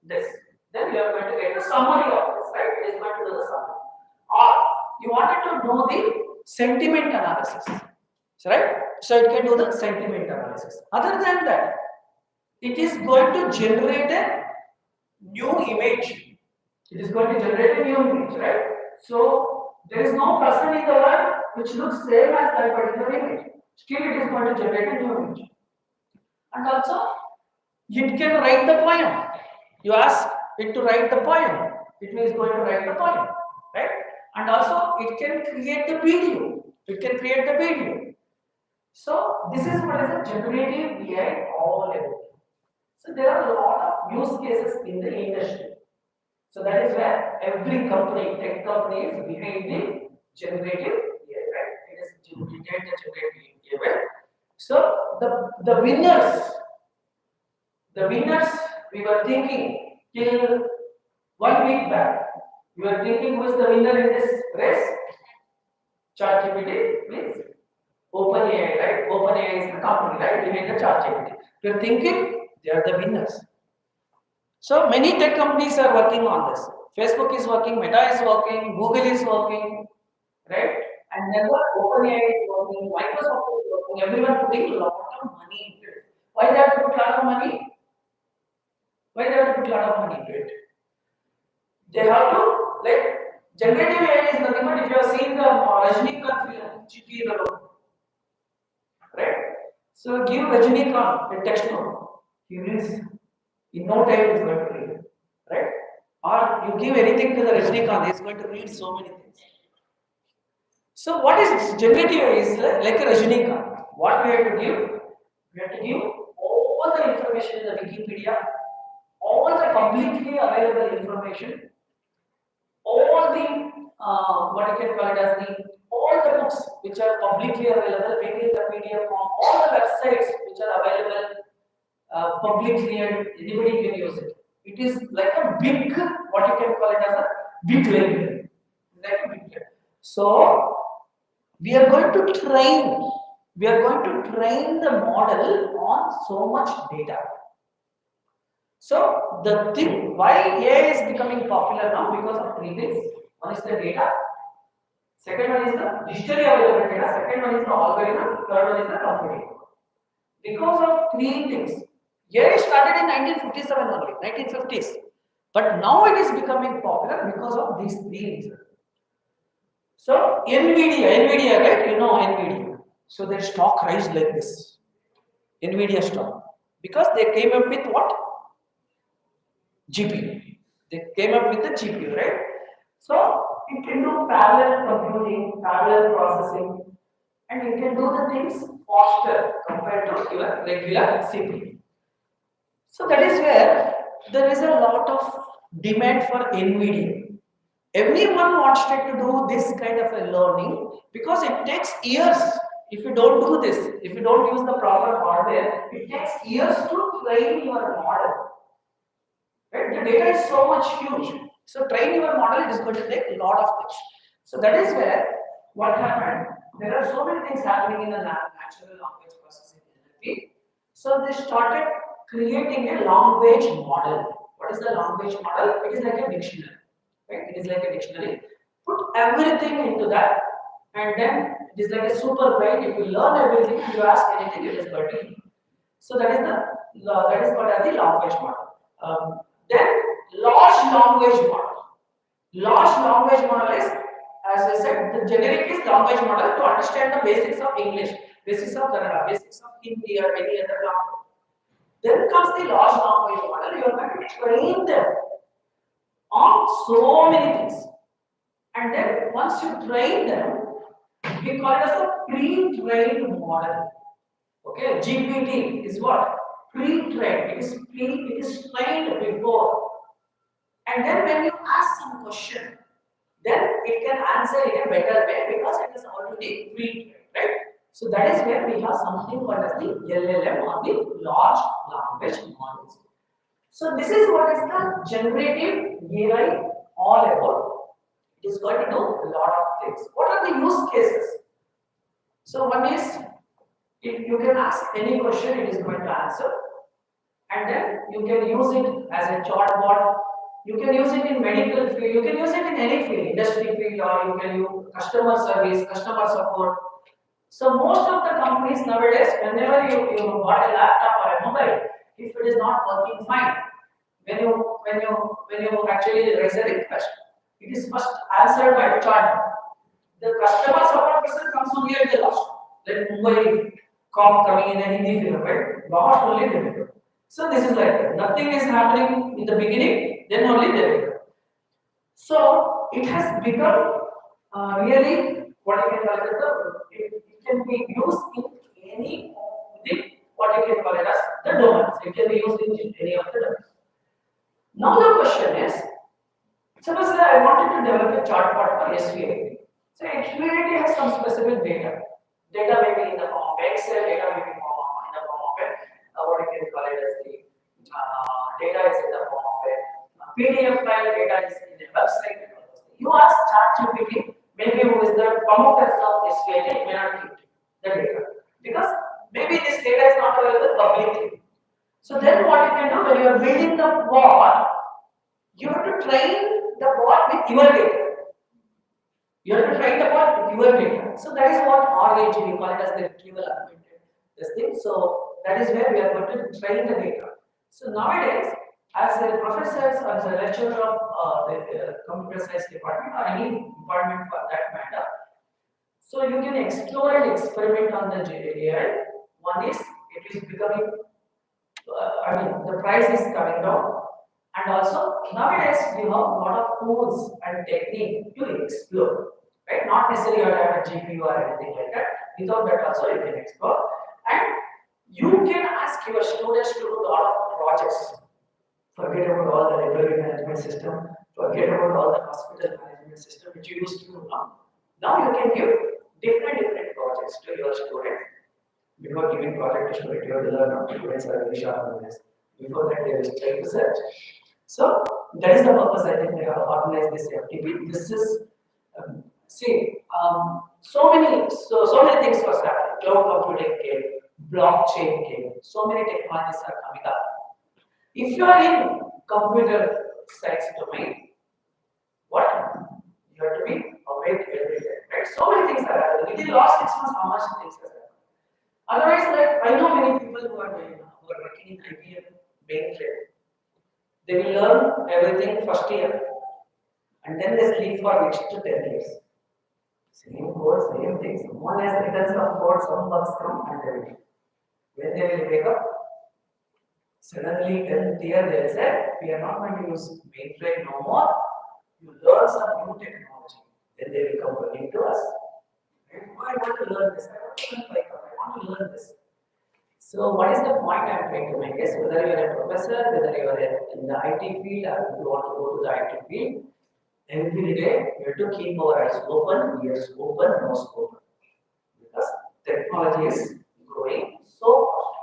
this. Then you are going to get a summary of this, right? It is going to do the summary. Or you wanted to know the sentiment analysis, right? So it can do the sentiment analysis. Other than that, it is going to generate a new image. It is going to generate a new image, right? So there is no person in the world which looks same as that particular image. Still, it is going to generate a new image. And also, it can write the poem. You ask it to write the poem, it is going to write the poem, right? And also, it can create the video. It can create the video. So this is what is a generative AI all about. So there are a lot of use cases in the industry. So that is where every company, tech company, is behind the generative AI, right? It is generative AI. So the winners, we were thinking till 1 week back. We were thinking who is the winner in this race? ChatGPT, please. OpenAI, right? OpenAI is the company, right? Behind the ChatGPT. We are thinking they are the winners. So many tech companies are working on this. Facebook is working, Meta is working, Google is working, right? And then what OpenAI is working, Microsoft is working, everyone putting a lot of money into it. Why they have to put a lot of money? Why they have to put a lot of money into it? They have to, like, generative AI is nothing but if you have seen the Rajnikant film, Chitti the Road, right? So give Rajnikant a text note, he reads, in no time he is going to read, right? Or you give anything to the Rajnikant, he is going to read so many things. So what is generative AI is like a Rajnikant. What we have to give? We have to give all the information in the Wikipedia, all the publicly available information, all the what you can call it as the all the books which are publicly available, maybe in the PDF form, all the websites which are available publicly and anybody can use it. It is like a big, what you can call it as a big library, like a big library. So we are going to train the model on so much data. So the thing why AI is becoming popular now because of three things. One is the data, second one is the digitally available data, second one is the algorithm, third one is the computing. Because of three things. AI started in 1957 only, 1950s. But now it is becoming popular because of these three reasons. So Nvidia, right? You know Nvidia. So their stock rise like this. Nvidia stock. Because they came up with what? GPU. They came up with the GPU, right? So it can do parallel computing, parallel processing, and it can do the things faster compared to your regular CPU. So that is where there is a lot of demand for NVIDIA. Everyone wants to do this kind of a learning because it takes years. If you don't do this, if you don't use the proper hardware, it takes years to train your model. Right? The data is so much huge. So train your model, it is going to take a lot of things. So that is where what happened. There are so many things happening in the natural language processing NLP. So they started creating a language model. What is the language model? It is like a dictionary. Right? It is like a dictionary. Put everything into that, and then it is like a super brain. If you learn everything, you ask anything, it is going to you. So that is what are the language model. Then large language model. Large language model is, as I said, the generic is language model to understand the basics of English, basics of Kannada, basics of Hindi or any other language. Then comes the large language model. You are going to train them on so many things. And then once you train them, we call it as a pre-trained model. Okay, GPT is what? Pre-trained. It is trained before. And then when you ask some question, then it can answer in a better way because it is already pre-trained, right? So that is where we have something called as the LLM or the large language models. So this is what is the generative AI all about. It is going to do a lot of things. What are the use cases? So one is, if you can ask any question, it is going to answer. And then you can use it as a chatbot. You can use it in medical field. You can use it in any field, industry field, or you can use customer service, customer support. So most of the companies nowadays, whenever you buy a laptop or a mobile, if it is not working fine, when you actually raise a request, it is first answered by chat. The customer support person comes only at the last. Like Mumbai cop coming in a Hindi film, right? Last only they will do. So this is like that. Nothing is happening in the beginning, then only they will do. So it has become really what you can call it as it can be used in any of the what you can call it as the domains. It can be used in any of the domains. Now the question is, suppose that I wanted to develop a chartbot for SVIT. So SVIT has some specific data. Data may be in the form of Excel, data may be in the form of what you can call it as the data is in the form of a PDF file, data is in a website. You ask ChatGPT, maybe who is the promoters of SVIT, it may not give the data. Because maybe this data is not available publicly. So then what you can do when you are building the bot, you have to train the bot with your data. You have to train the bot with your data. So that is what RAG, we call it as the retrieval augmented this thing. So that is where we are going to train the data. So nowadays, as a professor or as a lecturer of the computer science department or any department for that matter, so you can explore and experiment on the AI. One is it is becoming, the price is coming down. And also, nowadays, we have a lot of tools and technique to explore, right? Not necessarily you have a GPU or anything like that. Without that also, you can explore. And you can ask your students to do a lot of projects. Forget about all the library management system. Forget about all the hospital management system which you used to do now. Now you can give different projects to your students. Before giving project to student, you have to learn how students are very sharp on this. Before that, they will try to search. So that is the purpose I think they have organized this FTP. This is so many things was happening. Cloud computing came, blockchain came. So many technologies are coming up. If you are in computer science domain, what you within last 6 months, how much things has happened. Otherwise, like I know many people who are working in IBM mainframe. They will learn everything first year, and then they sleep for next to 10 years. Same code, same things. One has written some code, some bugs come, and they will. When they will wake up, suddenly 10th year they will say, we are not going to use mainframe no more. You learn some new technology. Then they will come running to us. I want to learn this. I want to learn Python. I want to learn this. So what is the point I am trying to make is whether you are a professor, whether you are in the IT field, or if you want to go to the IT field, every day we have to keep our eyes open, ears open, nose open. Because technology is growing so fast.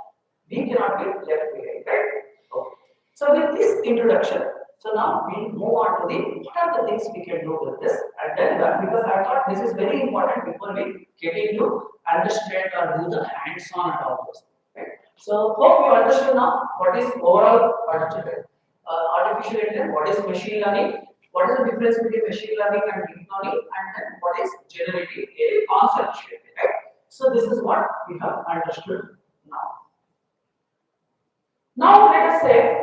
We cannot be left behind, right? Okay. So with this introduction, so now we move on to the what are the things we can do with this and then because I thought this is very important before we get into understand or do the hands-on and all those. Right? So hope you understand now what is overall artificial intelligence, what is machine learning, what is the difference between machine learning and deep learning, and then what is generative AI conceptually, right? So this is what we have understood now. Now let us say,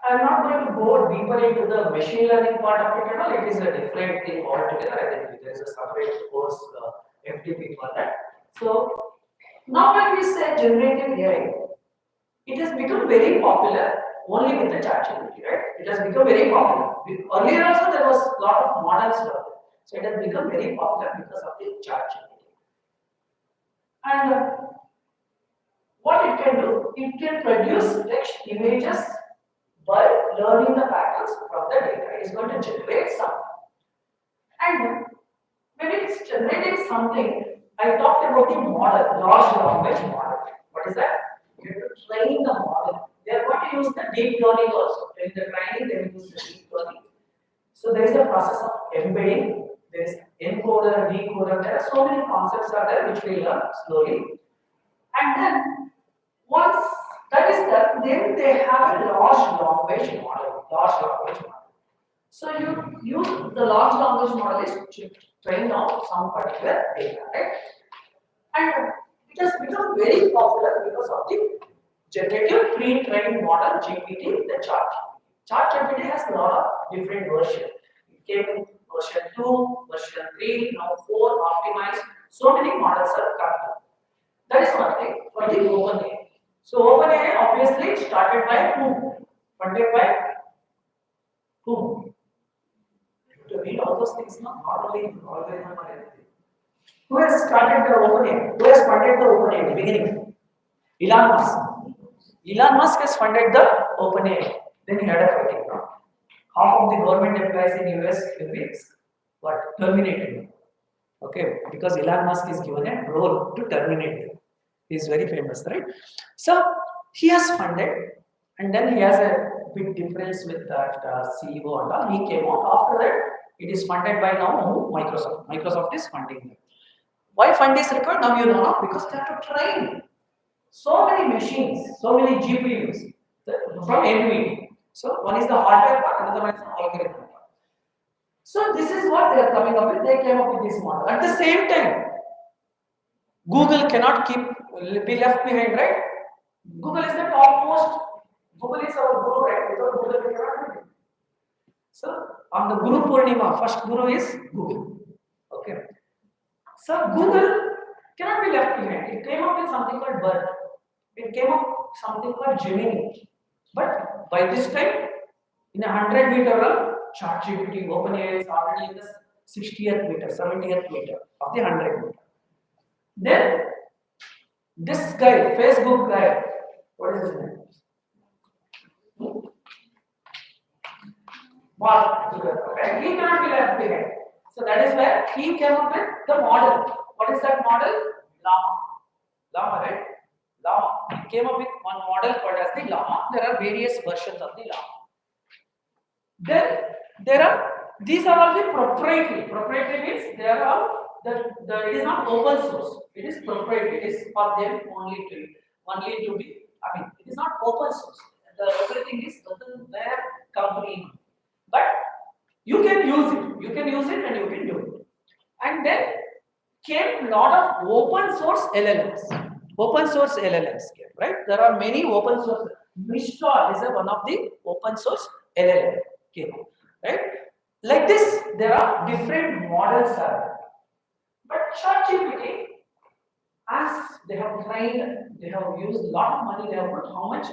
I'm not going to go deeper into the machine learning part of it at all. It is a different thing altogether. I think there is a separate course, FTP for that. So now when we say generative AI, it has become very popular only with the ChatGPT, right? It has become very popular. Earlier also there was a lot of models were there. So it has become very popular because of the ChatGPT. And what it can do, it can produce text images by learning the patterns from the data. It is going to generate something. And when it's generating something, I talked about the model, large language model. What is that? You have to train the model. They are going to use the deep learning also. In the training, they will use the deep learning. So there is a process of embedding, there is encoder, decoder, there are so many concepts are there which we learn slowly. And then once that is done, then they have a large language model. Large language model. So you use the large language model is to train on some particular data, right? And it has become very popular because of the generative pre-trained model GPT, the ChatGPT. ChatGPT has a lot of different versions. It came in version 2, version 3, now 4, optimized. So many models are coming. That is one thing for the OpenAI. So OpenAI obviously started by whom? Funded by whom? To read all those things, not only algorithm or anything. Who has started the OpenAI? Who has funded the OpenAI in the beginning? Elon Musk. Elon Musk has funded the OpenAI. Then he had a fighting. Half of the government employees in US will be what? Terminated. Okay, because Elon Musk is given a role to terminate them. He is very famous, right? So he has funded, and then he has a big difference with that CEO and all. He came out after that. It is funded by now Microsoft. Microsoft is funding them. Why fund is required? Now you know because they have to train so many machines, so many GPUs from NVIDIA. So one is the hardware part, another one is the algorithm part. So this is what they are coming up with. They came up with this model. At the same time, Google cannot be left behind, right? Google is the topmost. Google is our guru, right? Without Google, we cannot do it. So on the Guru Purnima, first guru is Google. Okay. So Google cannot be left behind. It came up with something called BERT. It came up with something called Gemini. But by this time, in a 100-meter run, ChatGPT, OpenAI is already in the 60th meter, 70th meter of the 100 meter. Then this guy, Facebook guy, what is his name? Mark Zuckerberg. Right? He cannot be left behind. So that is where he came up with the model. What is that model? Llama. Llama, right? Llama. He came up with one model called as the Llama. There are various versions of the Llama. Then there are these are all the proprietary. Proprietary means they are all it is not open source. It is proprietary. It is for them only to be. I mean, it is not open source. Everything is within their company. But you can use it. You can use it and you can do it. And then came lot of open source LLMs. Open source LLMs came, right? There are many open source. Mistral is one of the open source LLM came, right? Like this, there are different models are there. But ChatGPT, as they have trained, they have used a lot of money. They have put how much?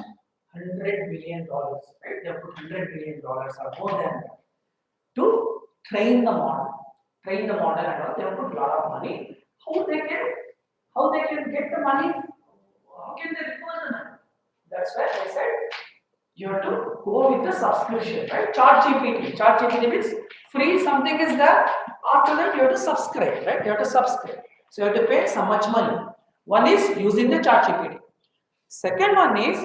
$100 billion, right? They have put $100 billion or more than that to train the model, and all. They have put a lot of money. How they can, how they can get the money? How can they recover the money? That's why I said you have to go with the subscription, right? ChatGPT means free. Something is there. After that, you have to subscribe, right? You have to subscribe. So you have to pay so much money. One is using the ChatGPT. Second one is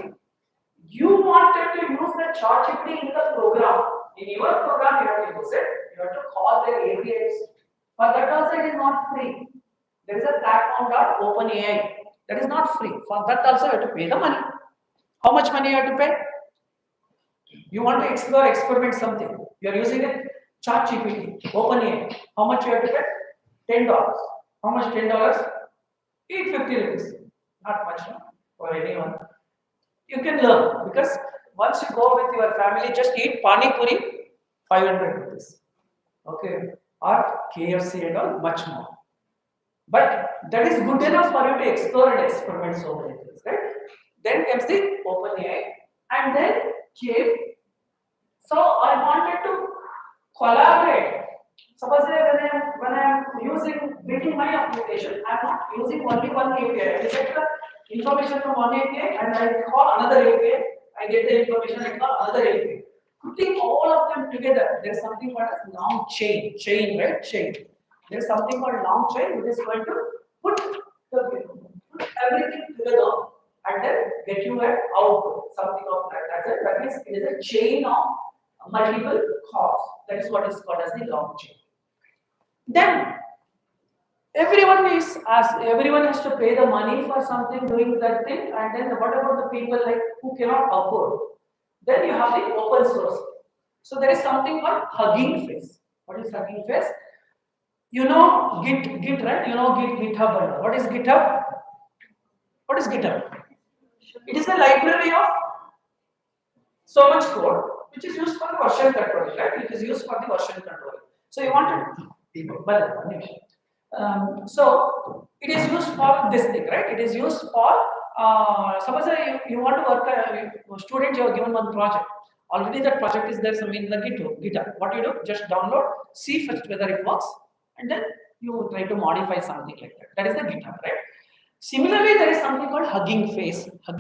you wanted to use the ChatGPT in the program. In your program, you have to use it. You have to call their APIs. But that also it is not free. There is a platform called OpenAI. That is not free. For that also you have to pay the money. How much money you have to pay? You want to explore, experiment something. You are using a ChatGPT, OpenAI. How much you have to pay? $10. How much $10? Eat 50 rupees. Not much, no? For anyone. You can learn because once you go with your family, just eat pani puri, 500 rupees. Okay, or KFC and all, much more. But that is good enough for you to explore and experiment so many things, right? Then comes the OpenAI, and then came. So I wanted to collaborate. Suppose when I am using building my application, I am not using only one API. I get the information from one API and I call another API. I get the information and call another API. Putting all of them together, there is something called as long chain. Chain, right? Chain. There is something called long chain which is going to put everything together and then get you an output, something of that. That means it is a chain of multiple calls. That is what is called as the long chain. Then everyone has to pay the money for something doing that thing, and then what about the people like who cannot afford? Then you have the open source. So there is something called Hugging Face. What is Hugging Face? You know Git, right? You know GitHub. And all. What is GitHub? What is GitHub? It is a library of so much code which is used for version control, right? It is used for the version control. So you want to, so it is used for this thing, right? It is used for suppose you want to work a student, you are given one project. Already that project is there somewhere in the GitHub. What you do? Just download, see first whether it works, and then you try to modify something like that. That is the GitHub, right? Similarly, there is something called Hugging Face Hub.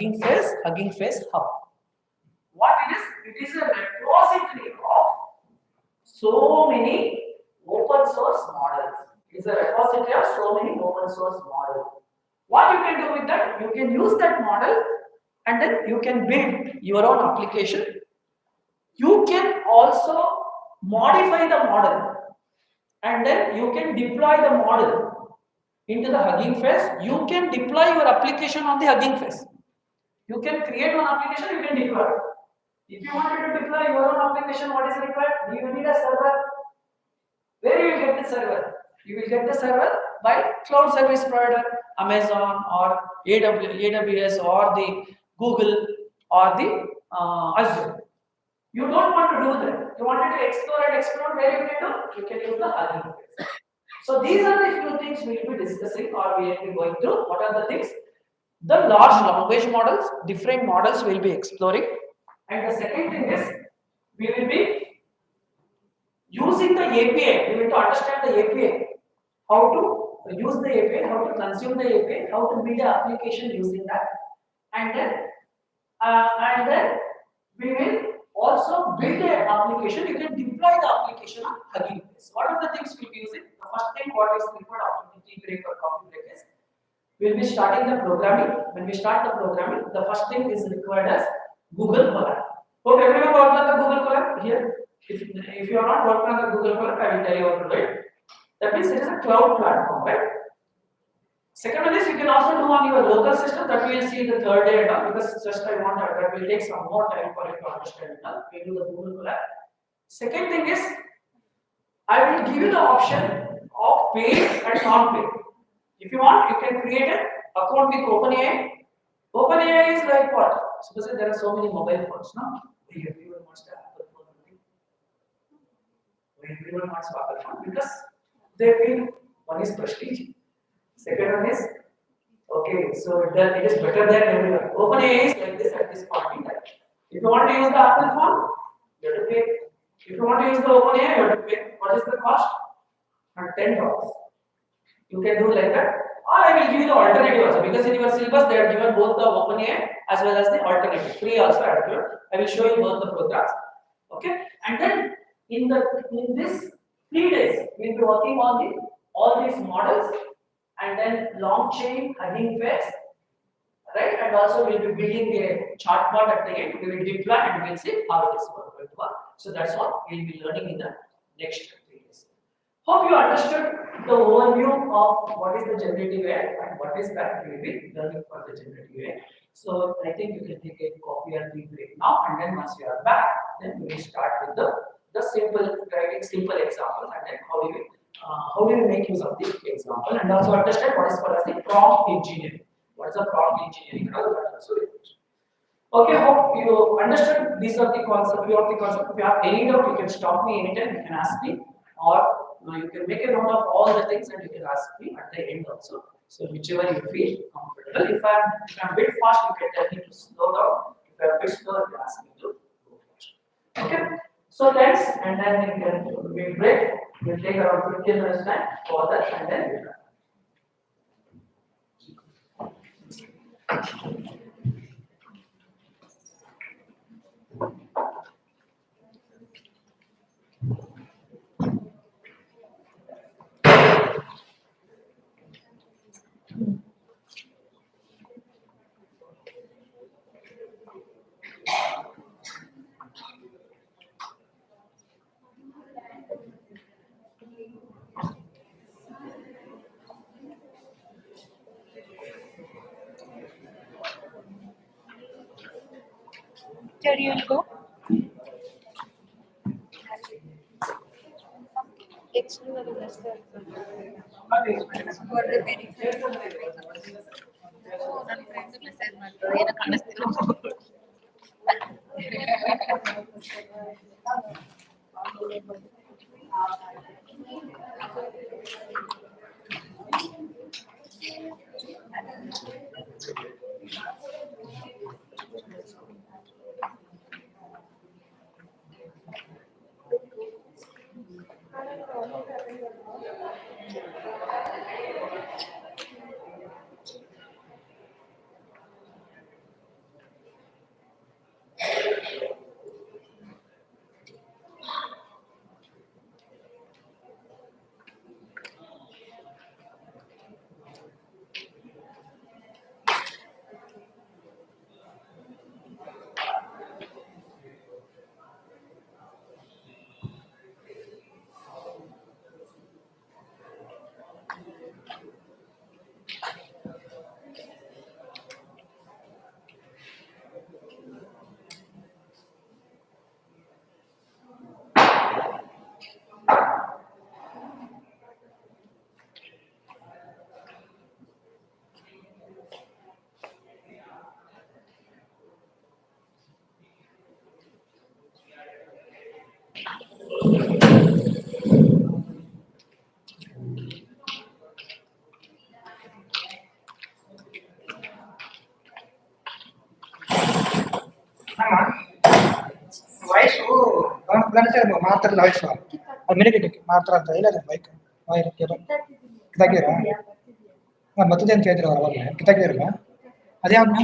What it is? It is a repository of so many open source models. It is a repository of so many open source models. What you can do with that? You can use that model and then you can build your own application. You can also modify the model and then you can deploy the model into the Hugging Face. You can deploy your application on the Hugging Face. You can create one application, you can deploy. If you wanted to deploy your own application, what is required? You need a server. Where you will get the server? You will get the server by cloud service provider, Amazon or AWS or the Google or the Azure. You don't want to do that. You wanted to explore where you can do? You can use the Hugging Face. So these are the few things we will be discussing or we will be going through. What are the things? The large language models, different models we will be exploring. And the second thing is we will be using the API. We will to understand the API, how to use the API, how to consume the API, how to build the application using that, and then we will also build the application. You can deploy the application on Hugging Face. What are the things we'll be using? The first thing, what is required after the tea break or coffee break is we'll be starting the programming. When we start the programming, the first thing is required as Google Colab. Hope everyone worked on the Google Colab here. If you are not working on the Google Colab, I will tell you how to do it. That means it is a cloud platform, right? Second one is you can also do on your local system. That we will see the third day and all, because just I want that will take some more time for you to understand it. We do the Google Colab. Second thing is I will give you the option of paid and non-paid. If you want, you can create an account with OpenAI. OpenAI is like what? Suppose there are so many mobile phones, no? Everyone wants to Apple phone. Everyone wants Apple phone because they feel one is prestige, second one is okay, so it is better than everyone. OpenAI is like this at this point in time. If you want to use the Apple phone, you have to pay. If you want to use the OpenAI, you have to pay. What is the cost? $10. You can do like that. Or I will give you the alternative also because in your syllabus they are given both the OpenAI as well as the alternative. Free also I have given. I will show you both the programs. Okay, and then in this 3 days we will be working on all these models and then long chain, hugging face, right? And also we'll be building a chartboard at the end. We will deploy and we'll see how it is going to work. So that's what we'll be learning in the next 3 days. Hope you understood the overview of what is the generative AI and what is that we will be learning for the generative AI. So I think you can take a coffee or tea break now, and then once you are back, then we will start with the simple writing simple examples and then how do you make use of the example and also understand what is called as the prompt engineering. What is the prompt engineering and all that also. Okay, hope you understood. These are the concepts, few of the concepts. If you have any doubt, you can stop me anytime, you can ask me, or you can make a note of all the things and you can ask me at the end also. So whichever you feel comfortable. If I'm a bit fast, you can tell me to slow down. If I'm a bit slow, you can ask me to go fast. Okay. So thanks, and then we'll break. We'll take around 15 minutes time for that, and then we'll Where you will go? External investor. For the benefit. ನನ್ನ friend message ಮಾಡ್ತಾರೆ ಏನೋ ಕಾಣಿಸ್ತಿಲ್ಲ ವಯಸ್ಸು ಮಾತ್ರ ವಯಸ್ಸು ಅದು minute ಮಾತ್ರ ಅಂತ ಇಲ್ಲ ಬೈಕ್ ಕಿತ್ತಾಕಿರ ಮತ್ತದೇ ಅಂತ ಹೇಳಿದ್ರು ಅವಾಗಲೇ ಕಿತ್ತಾಕಿರಲ್ಲ ಅದ್ಯಾವ್ದನ್ನ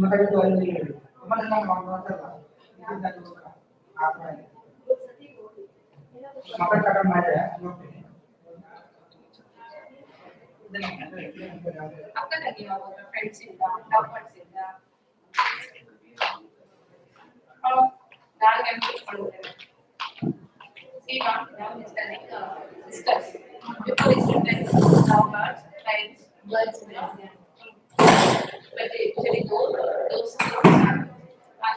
ಮಗ ಮಕ್ಕಳ ಕಟ ಮಾಡಿದ್ರೆ ನೋಡ್ತೀನಿ ಅಕ್ಕನಿಗೆ ಫ್ರೆಂಡ್ಸ್ ಇಲ್ಲ ಟಾಪರ್ಸ್ ಇಲ್ಲ ನಾಳೆ ಕೂತ್ಕೊಂಡಿದ್ದೇವೆ See, now is telling sisters. Before is telling toppers, friends, girls, but they actually those are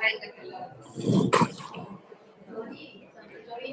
like the killer. Sorry,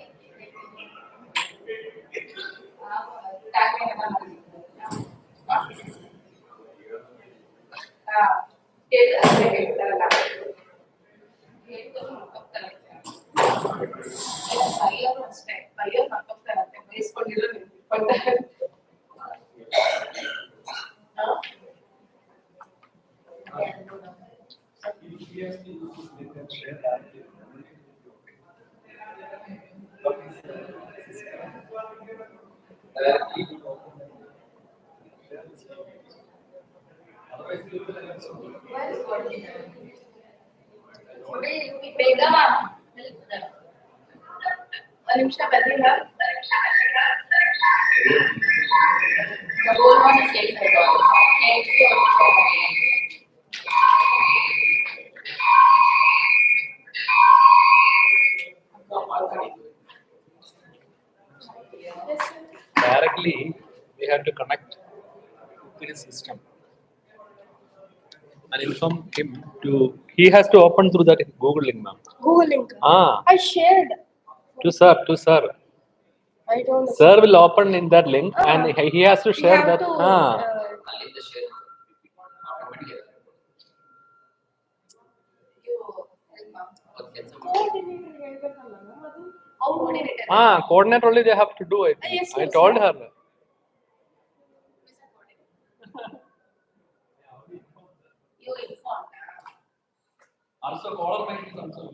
ಬೇಗ ಒಂದು ನಿಮಿಷ ಬಂದಿಲ್ಲ Directly, we have to connect to his system and inform him to. He has to open through that Google link, ma'am. Google link. Ah, I shared. to sir, to sir. I don't know. Sir will open in that link and he has to We share have that. to, Coordinate only they have to do it. Yes, I yes, told yeah. her. You inform. Also, caller might be also.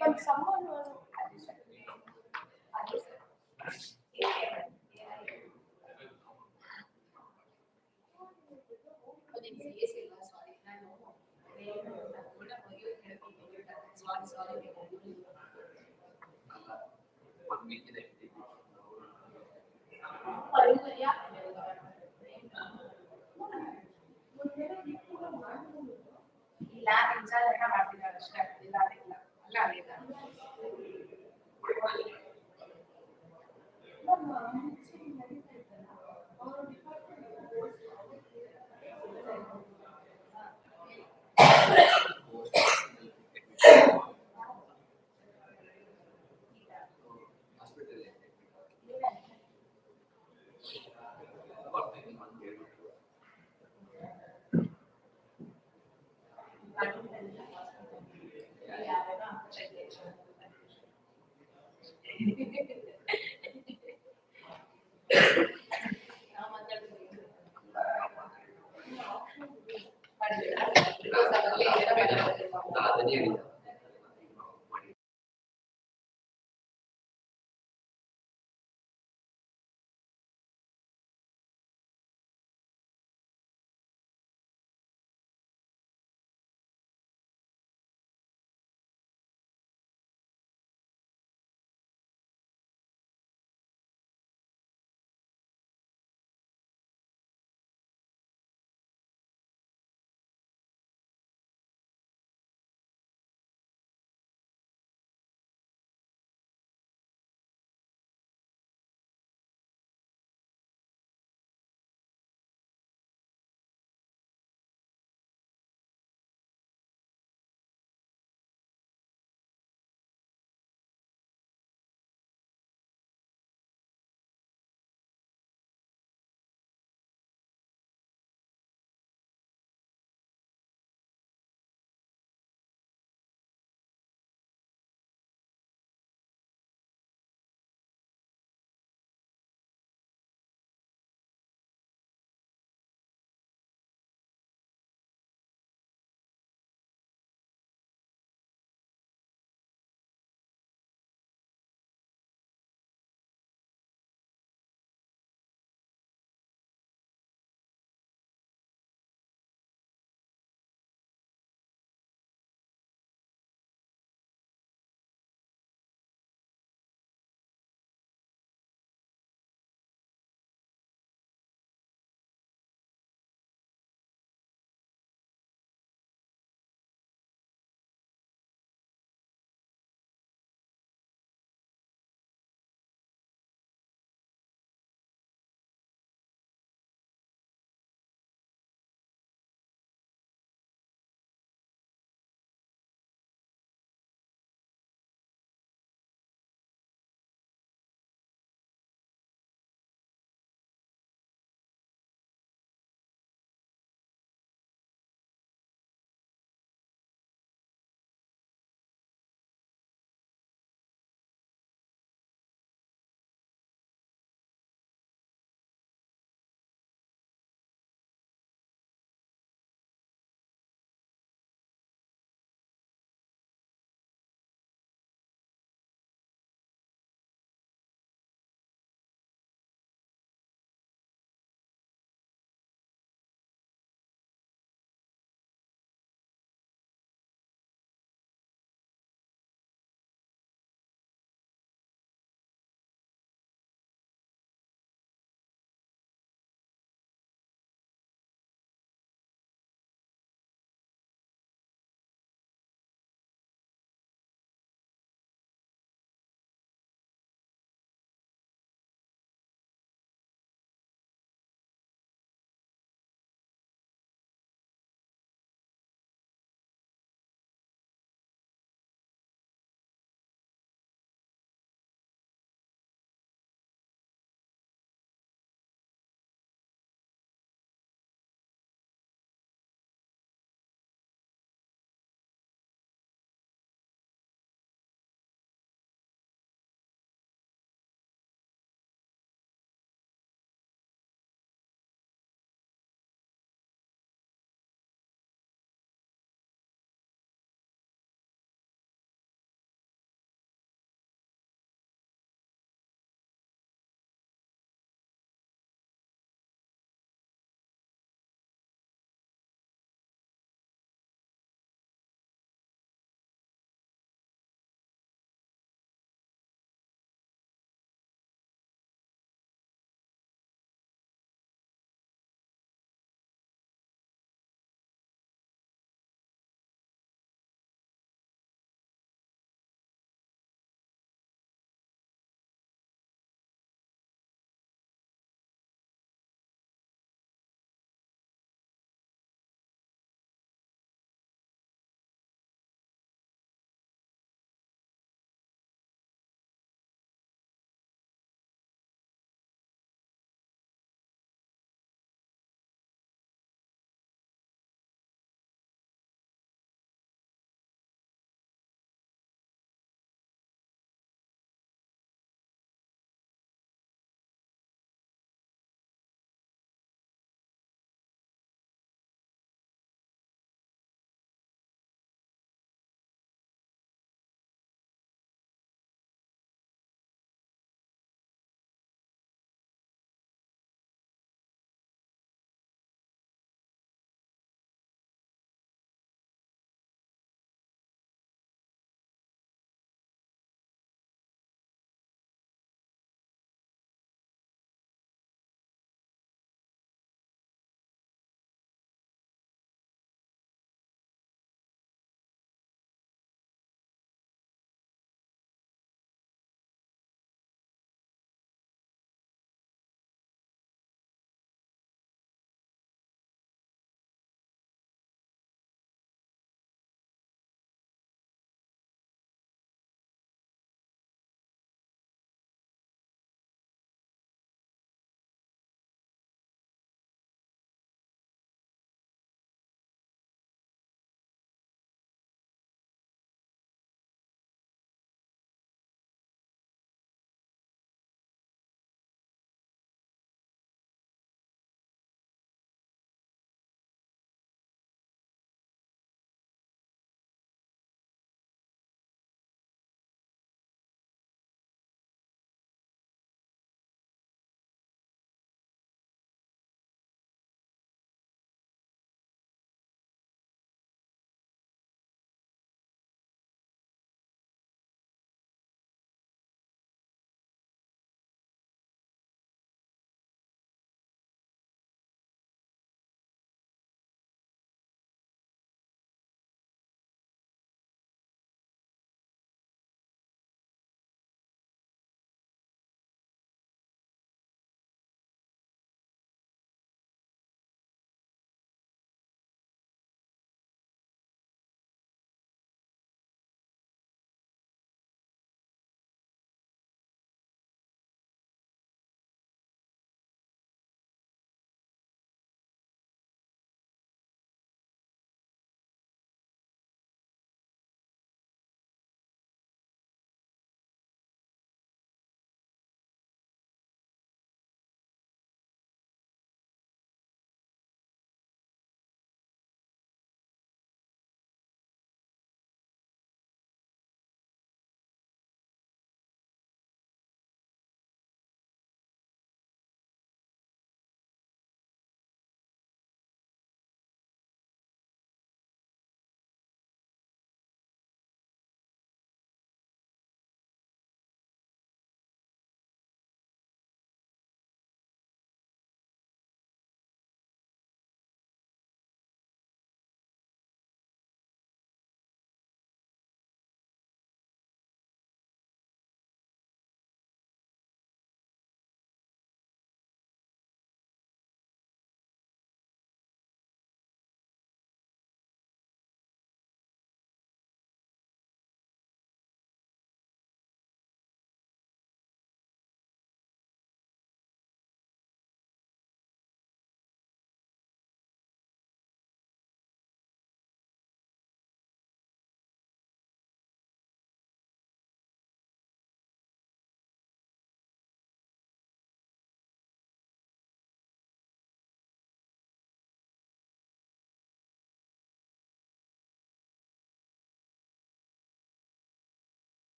But someone was. ಇಲ್ಲ ನಿಜ ಮಾಡ್ತಿದ್ದಾರೆ ಅಷ್ಟೇ ಇಲ್ಲ ಅಲ್ಲ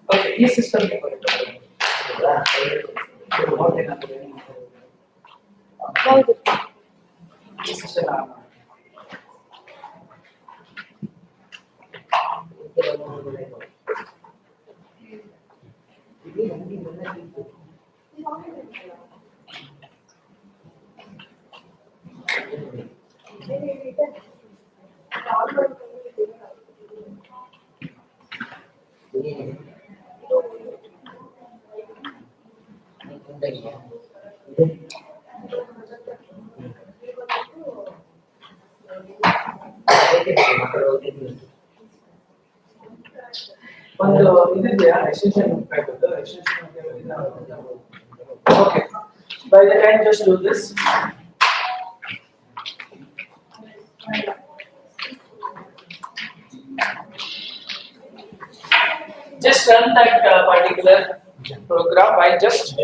Okay, ಈ system ಹೌದು. ಈ system ಒಂದು ಇದೆಯಾ extension okay by the time just do this just run that particular program I just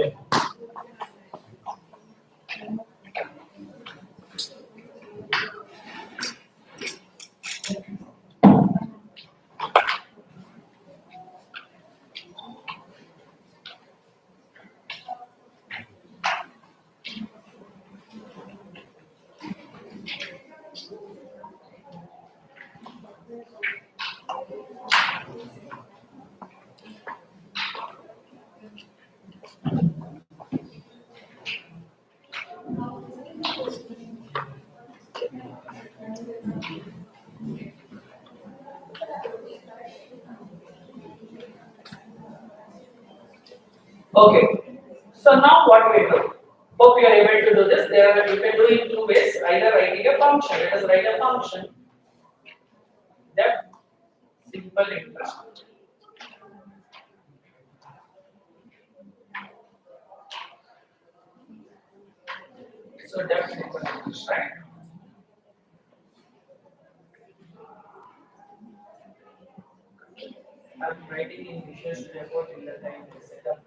okay so now what we do hope you are able to do this there are you can do it two ways either writing a function let us write a function that simple interest so that simple interest right I'm writing in Visual Studio Code in the time they set up.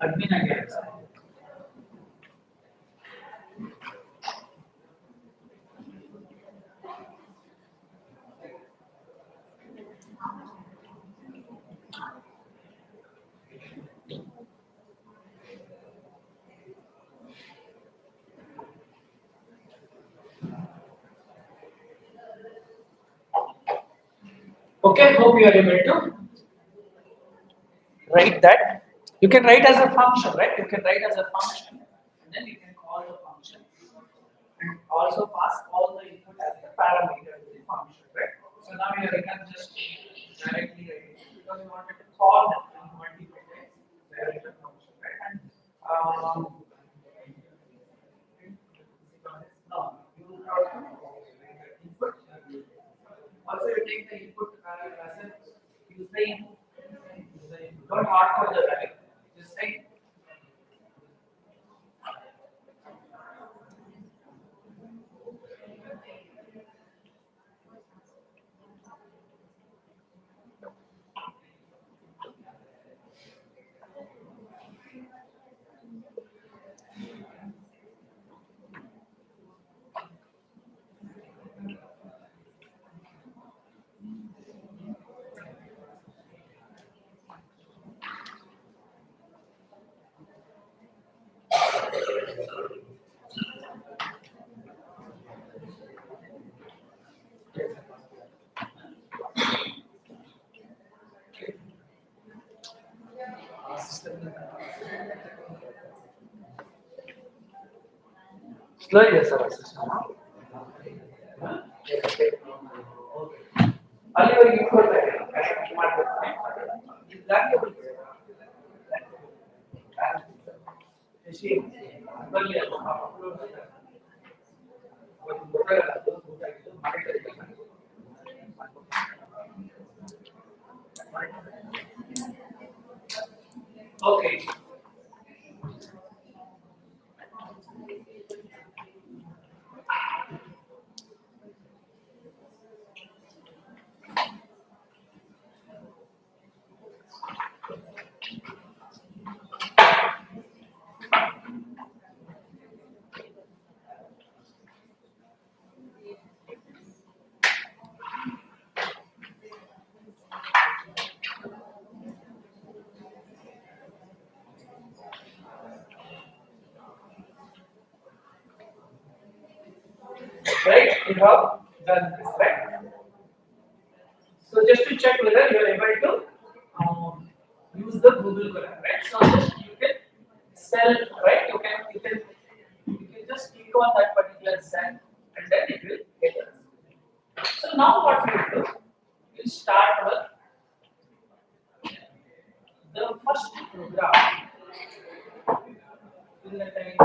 Admin again. Okay, hope you are able to write that. You can write as a function, right? You can write as a function, and then you can call the function, and also pass all the input as the parameter to the function, right? So now you can just directly write it because you wanted to call them in multiple ways, directly function, right? And no, you have input. Also, you take the input as a use the input. Don't hard code the value. Just say slowly, yes, sir. ಅಲ್ಲಿವರೆಗೆ ಇಟ್ಕೊಳ್ತಾರೆ Okay. Right? You have done this, right? So just to check whether you are able to use the Google Colab, right? So just you can cell, right? You can just click on that particular cell and then it will get us. So now what we will do? We'll start with the first program. In the time.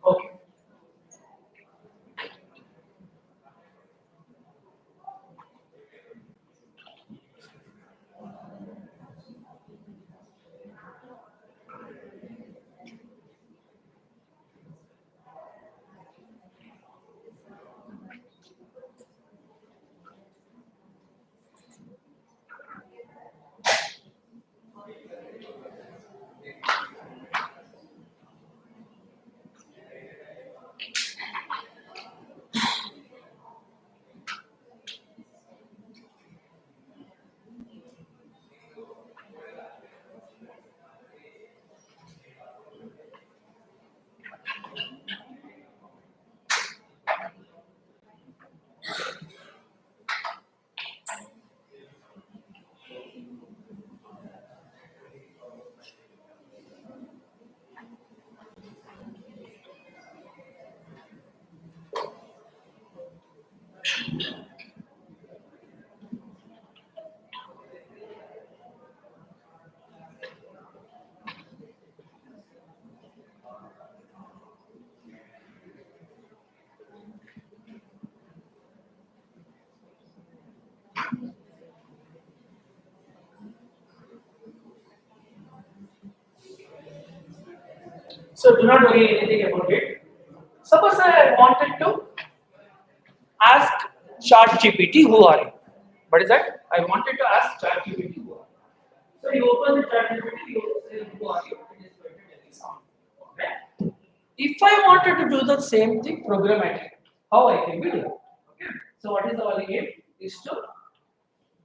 Okay. So do not worry anything about it. Suppose I wanted to ask ChatGPT, who are you? What is that? I wanted to ask ChatGPT, who are you? So you open the ChatGPT, you say, who are you? It is going to tell you something. Okay? If I wanted to do the same thing programmatically, how I can be doing? Okay. So what is our aim? Is to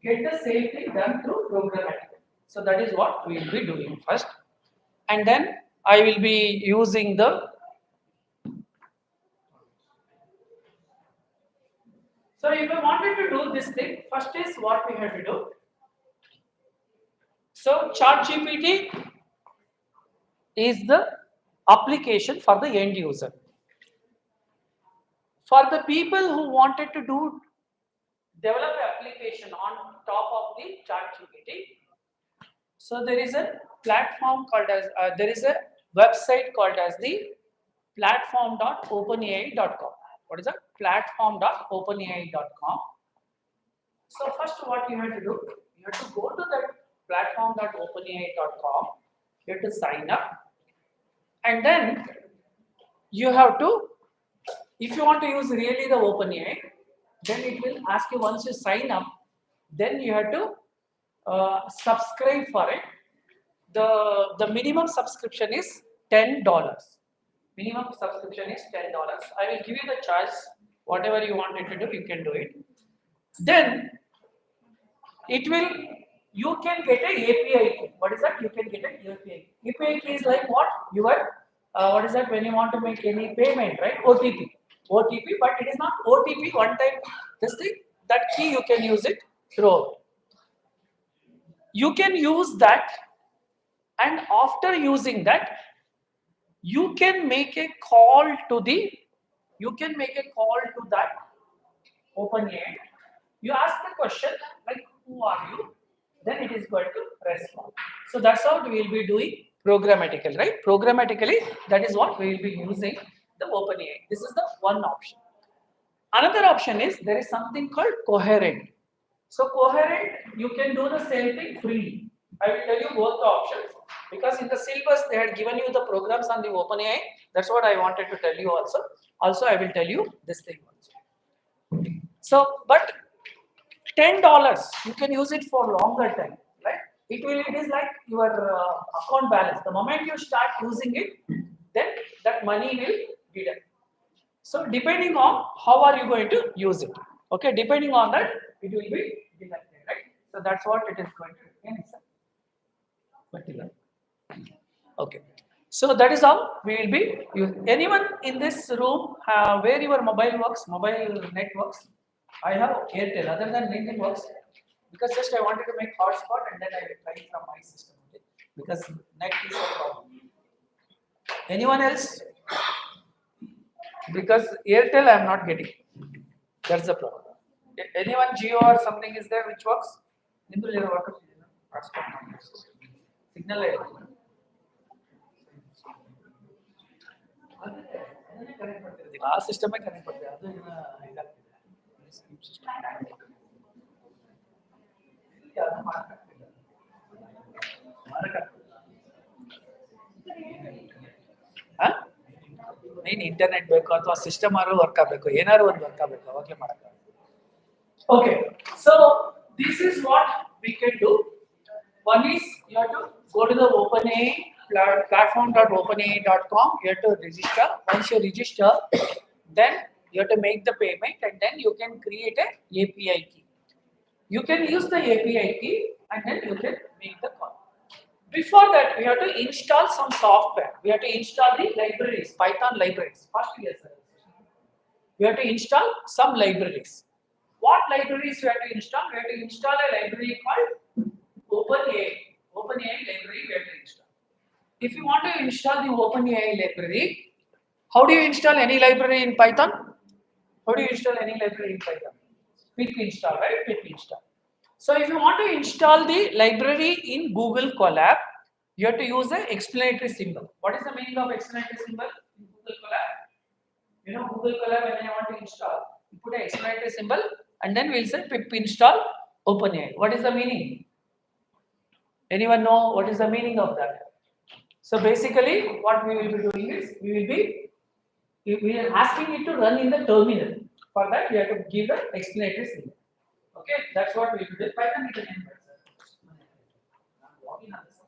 get the same thing done through programmatic. So that is what we will be doing first. And then I will be using the. So if I wanted to do this thing, first is what we have to do. So ChatGPT is the application for the end user. For the people who wanted to do develop application on top of the ChatGPT, so there is a platform called as there is a website called as the platform.openai.com. What is that? Platform.openai.com. So first what you have to do, you have to go to that platform.openai.com, you have to sign up, and then you have to, if you want to use really the OpenAI, then it will ask you once you sign up, then you have to subscribe for it. The minimum subscription is $10. Minimum subscription is $10. I will give you the choice. Whatever you wanted to do, you can do it. Then it will. You can get a API key. What is that? You can get an API key. API key is like what? Your what is that? When you want to make any payment, right? OTP. OTP, but it is not OTP one time. This thing, that key you can use it throughout. You can use that, and after using that, you can make a call to the. You can make a call to that OpenAI. You ask the question like, "Who are you?" Then it is going to respond. So that's how we will be doing programmatically, right? Programmatically, that is what we will be using the OpenAI. This is the one option. Another option is there is something called coherent. So coherent, you can do the same thing freely. I will tell you both the options because in the syllabus they had given you the programs on the OpenAI. That's what I wanted to tell you also. Also, I will tell you this thing also. So, but $10 you can use it for longer time, right? It is like your account balance. The moment you start using it, then that money will be done. So depending on how are you going to use it, okay, depending on that it will be deducted, right? So that's what it is going to be. Okay, so that is how we will be using. Anyone in this room where your mobile works, mobile net works? I have Airtel. Other than LinkedIn works, because just I wanted to make hotspot and then I will try from my system, okay? Because net is a problem. Anyone else? Because Airtel I am not getting. That's the problem. Anyone Geo or something is there which works? Hotspot. Signal. ಆ system connect ಮಾಡ್ತೀವಿ ಅದು ನೀನು internet ಬೇಕು ಅಥವಾ system ಆದ್ರೂ work ಆಗಬೇಕು, ಏನಾದ್ರು ಒಂದು ವರ್ಕ್ ಆಗಬೇಕು, ಅವಾಗಲೇ ಮಾಡಕ್ಕೆ. Okay, so this is what we can do. One is you have to go to the OpenAI platform.openai.com. You have to register. Once you register, then you have to make the payment, and then you can create a API key. You can use the API key, and then you can make the call. Before that, we have to install some software. We have to install the libraries, Python libraries. First, yes, sir. We have to install some libraries. What libraries we have to install? We have to install a library called OpenAI. OpenAI library we have to install. If you want to install the OpenAI library, how do you install any library in Python? How do you install any library in Python? Pip install, right? Pip install. So if you want to install the library in Google Colab, you have to use an explanatory symbol. What is the meaning of explanatory symbol in Google Colab? You know, Google Colab, when I want to install, you put an explanatory symbol and then we'll say pip install OpenAI. What is the meaning? Anyone know what is the meaning of that? So basically, what we will be doing is we are asking it to run in the terminal. For that, we have to give the explanatory signal. Okay, that's what we will do. Python is an environment. Login on this.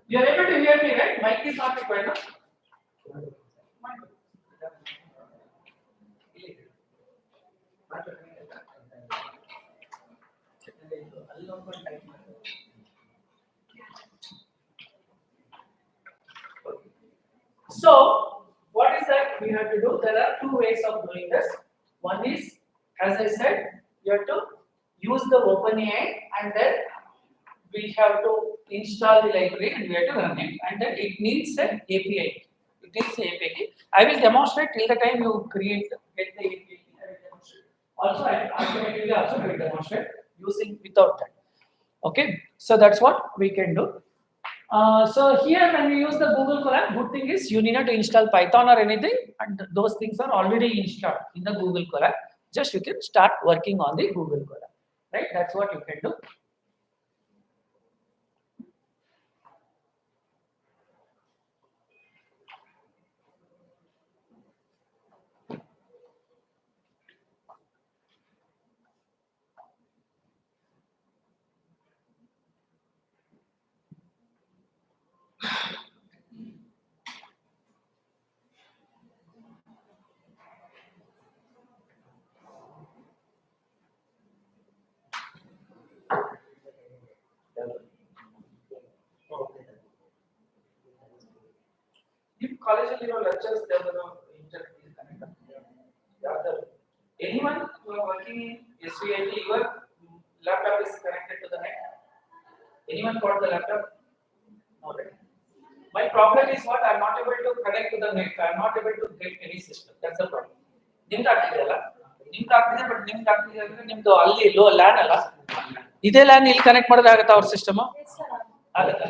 You are able to hear me, right? Mic is not required. No? So, what is that we have to do? There are two ways of doing this. One is, as I said, you have to use the OpenAI and then we have to install the library and we have to run it. And then it needs an API. It needs an API. I will demonstrate till the time you get the API. I will demonstrate. Also, I automatically also will demonstrate using without that. Okay, so that's what we can do. So here when we use the Google Colab, good thing is you need not to install Python or anything, and those things are already installed in the Google Colab. Just you can start working on the Google Colab, right? That's what you can do. If college lectures, there were no internet connected. Yeah, anyone who are working in SVIT, your laptop is connected to the net. Anyone got the laptop? No, right? My problem is what I'm not able to connect to the net. I'm not able to get any system. That's the problem. ನಿಮ್ದು ಆಗ್ತಿದೆಯಲ್ಲ ನಿಮ್ದು ಆಗ್ತಿದೆ but ನಿಮ್ದು ಆಗ್ತಿದೆ ಅಂದ್ರೆ ನಿಮ್ದು ಅಲ್ಲಿ low LAN ಅಲ್ಲ ಇದೇ ಲ್ಯಾನ್ ಇಲ್ಲಿ ಕನೆಕ್ಟ್ ಮಾಡೋದಾಗತ್ತಾ ಅವ್ರ ಸಿಸ್ಟಮ್ ಆಗತ್ತಾ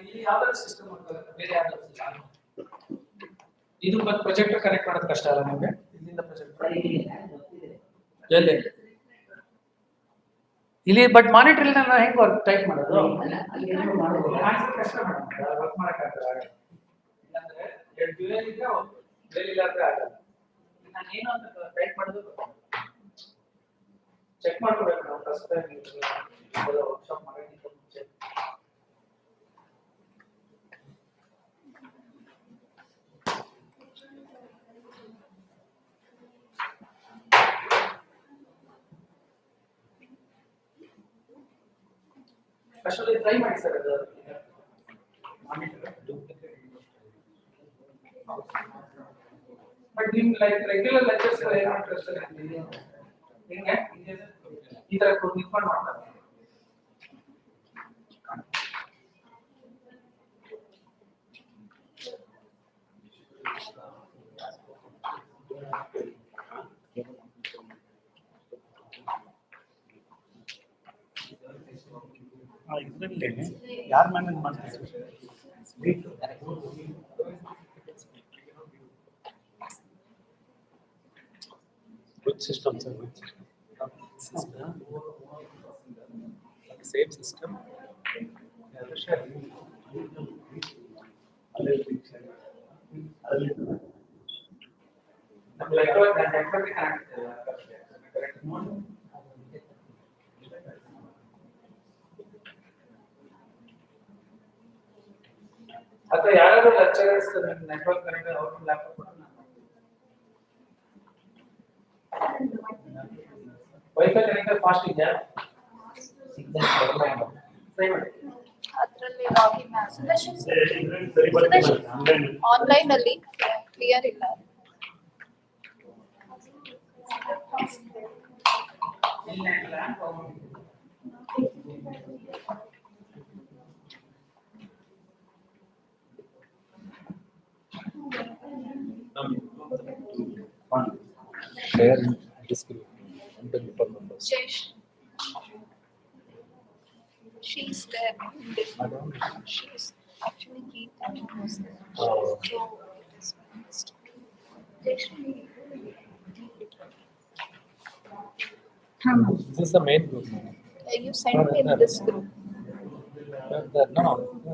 ಇಲ್ಲಿ ಯಾವ್ದಾದ್ರು ಸಿಸ್ಟಮ್ ಬೇರೆ ಯಾವ್ದಾದ್ರು ಇದು ಮತ್ತೆ ಪ್ರೊಜೆಕ್ಟರ್ ಕನೆಕ್ಟ್ ಮಾಡೋದು ಕಷ್ಟ ಅಲ್ಲ ನಿಮಗೆ ಇಲ್ಲಿಂದ ಪ್ರೊಜೆಕ್ಟರ್ ಎಲ್ಲಿ ಇಲ್ಲಿ ಬಟ್ ಮಾನಿಟರ್ ಇಲ್ಲ ನಾನು ಹೆಂಗೆ ವರ್ಕ್ ಟೈಪ್ ಮಾಡೋದು ಕಷ್ಟ ವರ್ಕ್ ಮಾಡಕ್ಕಾಗಲ್ಲ ಇಲ್ಲಾಂದ್ರೆ ಎರಡು ಡ್ಯೂಯಲ್ ಇದ್ರೆ ಬೇರೆ ಇಲ್ಲಾಂದ್ರೆ ಆಗಲ್ಲ ನಾನು ಏನು ಅಂತ ಟೈಪ್ ಮಾಡೋದು ಚೆಕ್ ಮಾಡ್ಕೋಬೇಕು ನಾವು ಫಸ್ಟ್ ಟೈಮ್ ವರ್ಕ್ಶಾಪ್ ಮಾಡೋಕ್ಕಿಂತ ಮುಂಚೆ Actually, try ಮಾಡಿ ಸರ್ ಅದು ಮಾನಿಟರ್ ಬಟ್ ನಿಮ್ ಲೈಕ್ ರೆಗ್ಯುಲರ್ ಲೆಕ್ಚರ್ಸ್ ಏನು ಮಾಡ್ತಾರೆ ಸರ್ ಹಿಂಗೆ ಈ ತರ ನಿಂತ್ಕೊಂಡು ಮಾಡ್ತಾರೆ ಇದರಲ್ಲಿ ಯಾರು ಮ್ಯಾನೇಜ್ ಮಾಡ್ತಾರೆ which system sir which system same system ಅಥವಾ ಯಾರಾದ್ರೂ ಲೆಕ್ಚರರ್ಸ್ ನೆಟ್ವರ್ಕ್ ಕನೆಕ್ಟ್ ಅವ್ರ ಲ್ಯಾಪ್ಟಾಪ್ ವೈಫೈ ಕನೆಕ್ಟರ್ ಫಾಸ್ಟ್ ಇದೆಯಾ ಸಿಗ್ನಲ್ ಟ್ರೈ ಮಾಡಿ ಅದರಲ್ಲಿ ಲಾಗಿನ್ ಸುದರ್ಶನ್ ಸರಿ ಆನ್ಲೈನ್ ಅಲ್ಲಿ ಕ್ಲಿಯರ್ ಇಲ್ಲ. share in this group and then for members. She's there. I don't know. She's actually key that was there. Oh. So it is missed. Jayashree. This is the main group. You sent in this group. No,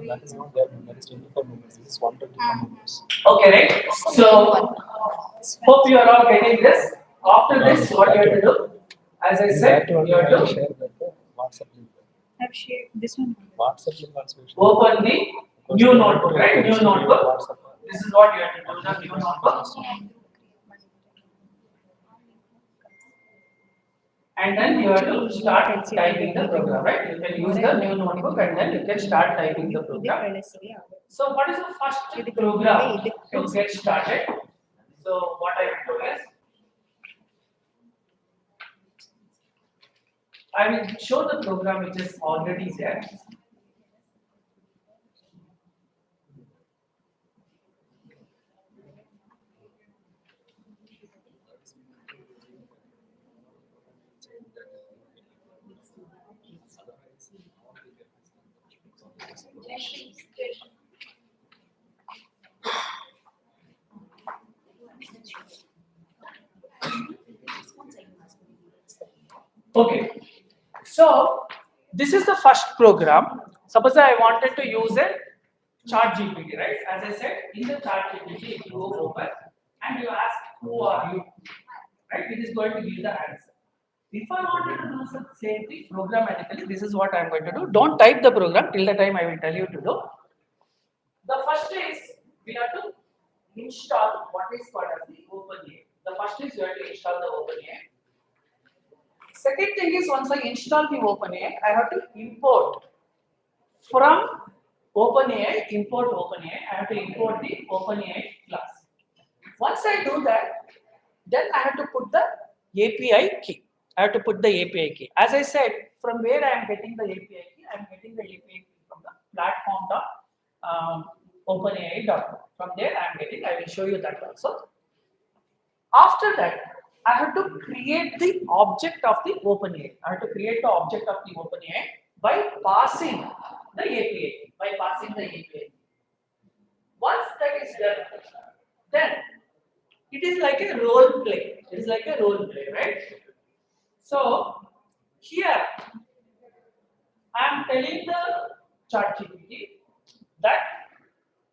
that is not there. That is 24 members. This is 124 members. Okay, right? So, hope you are all getting this. After this, what you have to do? As I said, you have to share that WhatsApp link. I've shared this one. WhatsApp link also. open the new notebook, right? New notebook. This is what you have to do, the new notebook. And then you have to start typing the program, right? You can use the new notebook and then you can start typing the program. So what is the first program to get started? So what I will do is, I will show the program which is already there. Okay, so this is the first program. Suppose I wanted to use a chart GPT, right? As I said, in the chart GPT, you go open and you ask, who are you? Right? It is going to give the answer. If I wanted to do the same thing programmatically, this is what I am going to do. Don't type the program till the time I will tell you to do. The first is we have to install what is called as the OpenAI. The first is you have to install the OpenAI. Second thing is once I install the OpenAI, I have to import from OpenAI, import OpenAI. I have to import the OpenAI class. Once I do that, then I have to put the API key. I have to put the API key. As I said, from where I am getting the API key, I am getting the API key from the platform.openai.com. From there I am getting, I will show you that also. After that, I have to create the object of the OpenAI. I have to create the object of the OpenAI by passing the API, by passing the API. Once that is done, then it is like a role play. It is like a role play, right? So here I am telling the ChatGPT that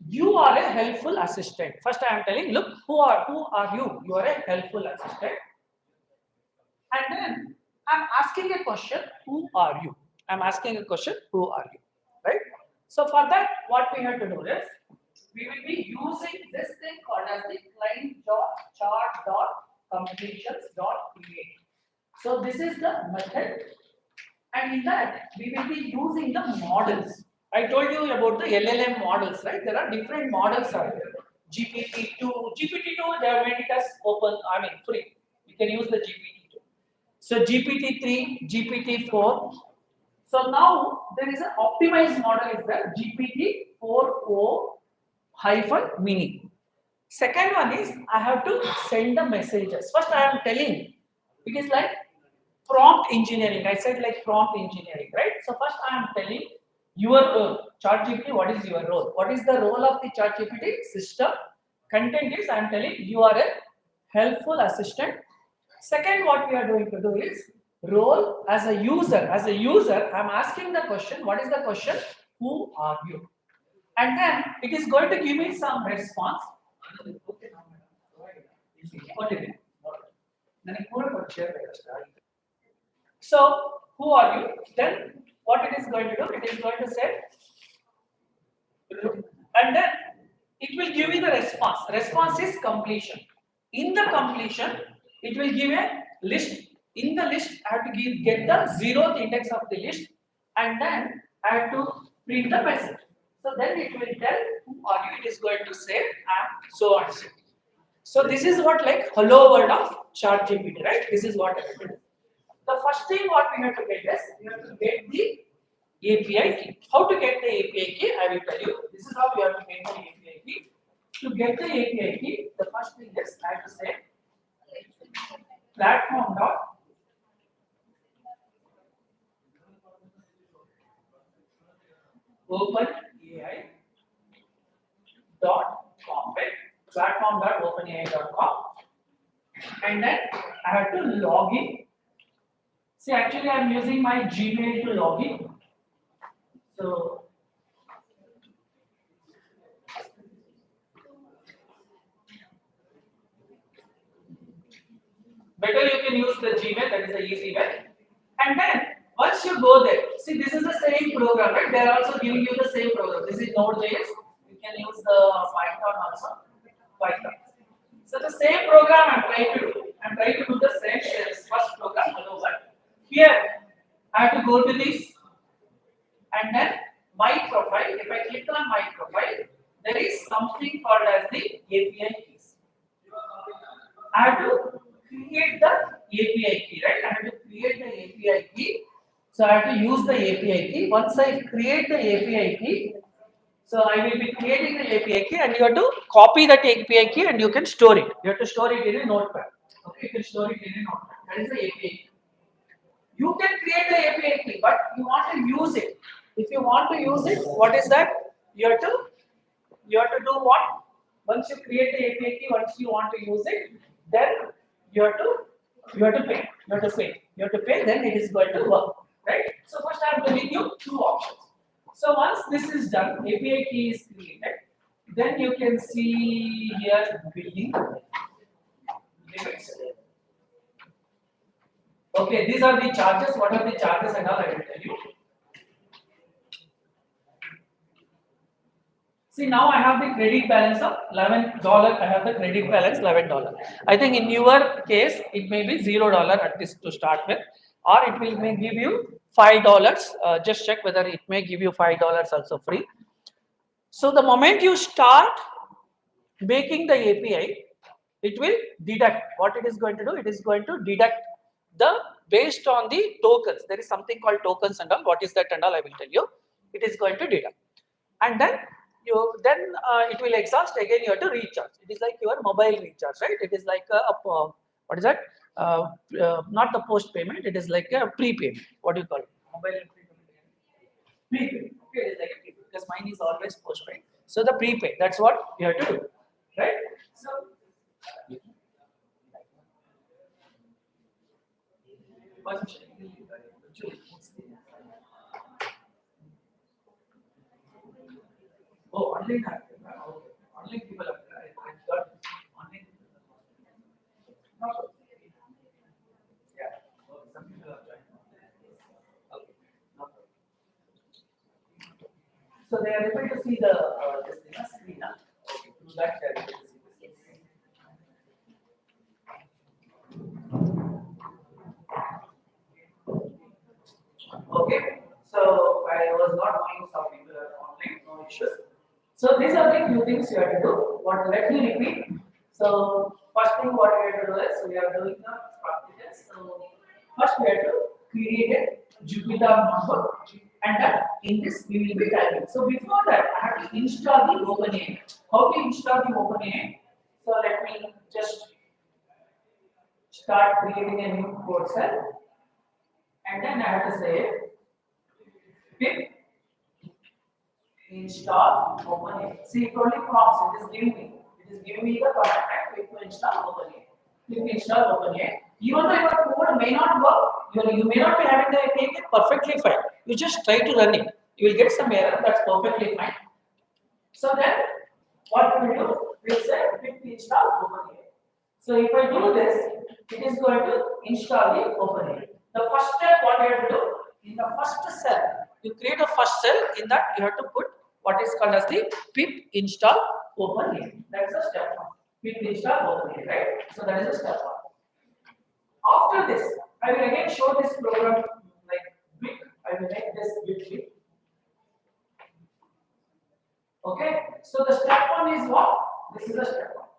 you are a helpful assistant. First, I am telling, look, who are you? You are a helpful assistant. And then I'm asking a question, who are you? I'm asking a question, who are you? Right? So for that, what we have to do is, we will be using this thing called as the client.chart.completions.create. So this is the method. And in that, we will be using the models. I told you about the LLM models, right? There are different models out there. GPT-2, GPT-2, they have made it as open, free. You can use the GPT-2. So GPT-3, GPT-4. So now there is an optimized model is the GPT-4o-mini. Second one is I have to send the messages. First I am telling, it is like prompt engineering. I said like prompt engineering, right? So first I am telling your role. ChatGPT, what is your role? What is the role of the ChatGPT system? Content is I am telling you are a helpful assistant. Second, what we are going to do is role as a user. As a user, I am asking the question. What is the question? Who are you? And then it is going to give me some response. So, who are you? Then what it is going to do? It is going to say, and then it will give me the response. Response is completion. In the completion, it will give a list. In the list, I have to get the zeroth index of the list, and then I have to print the message. So then it will tell or it is going to say and so on. So this is what like hello world of ChatGPT, right? This is what it will do. The first thing what we have to get is we have to get the API key. How to get the API key? I will tell you. This is how we have to get the API key. To get the API key, the first thing is I have to say platform dot OpenAI .com, right? Platform dot OpenAI.com, and then I have to log in. See, actually, I'm using my Gmail to log in. So better you can use the Gmail, that is the easy way. And then once you go there, see this is the same program, right? They are also giving you the same program. This is Node.js. You can use the Python also. Python. So the same program I'm trying to do. I'm trying to do the same first program. Hello world. Here I have to go to this and then my profile. If I click on my profile, there is something called as the API keys. I have to create the API key, right? I have to create the API key. So I have to use the API key. Once I create the API key, so I will be creating the API key and you have to copy that API key and you can store it. You have to store it in a notepad. Okay, you can store it in a notepad. That is the API key. You can create the API key, but you want to use it. If you want to use it, what is that? You have to do what? Once you create the API key, once you want to use it, then you have to pay. You have to pay. You have to pay, then it is going to work. Right? So first I am giving you two options. So once this is done, API key is created, then you can see here billing limits. Okay, these are the charges. What are the charges and all I will tell you. See, now I have the credit balance of $11. I have the credit balance $11. I think in your case, it may be $0 at least to start with, or it will may give you $5. Just check whether it may give you $5 also free. So the moment you start making the API, it will deduct. What it is going to do? It is going to deduct the based on the tokens. There is something called tokens and all. What is that and all? I will tell you. It is going to deduct, and then it will exhaust again. You have to recharge. It is like your mobile recharge, right? It is like what is that? Not the post payment. It is like a prepayment. What do you call it? Mobile prepayment. Okay, it is like a prepayment because mine is always postpaid. So the prepay. That's what you have to do, right? So. Oh, online. Okay. Online people are there. I got online. No. Yeah. Some people are joining. Okay. No. So they are able to see the this thing screen. Okay. Through that they are able to see this screen. Okay. So I was not knowing some people are online, no issues. So these are the few things you have to do. What let me repeat. So first thing what we have to do is we are doing the practicals. So first we have to create a Jupyter notebook and in this we will be typing. So before that I have to install the OpenAI. How to install the OpenAI? So let me just start creating a new code cell and then I have to say pip install OpenAI. See, it only prompts. It is giving me. It is giving me the command. Right? Click to install OpenAI. Click to install OpenAI. Even though your code may not work, you may not be having the API perfectly fine. You just try to run it. You will get some error. That's perfectly fine. So then, what we will do? We will say click to install OpenAI. So if I do this, it is going to install the OpenAI. The first step, what you have to do? In the first cell, you create a first cell. In that, you have to put what is called as the pip install OpenAI. That's the step one. Pip install OpenAI, right? So that is the step one. After this, I will again show this program like big. I will make this big. Okay, so the step one is what? This is the step one.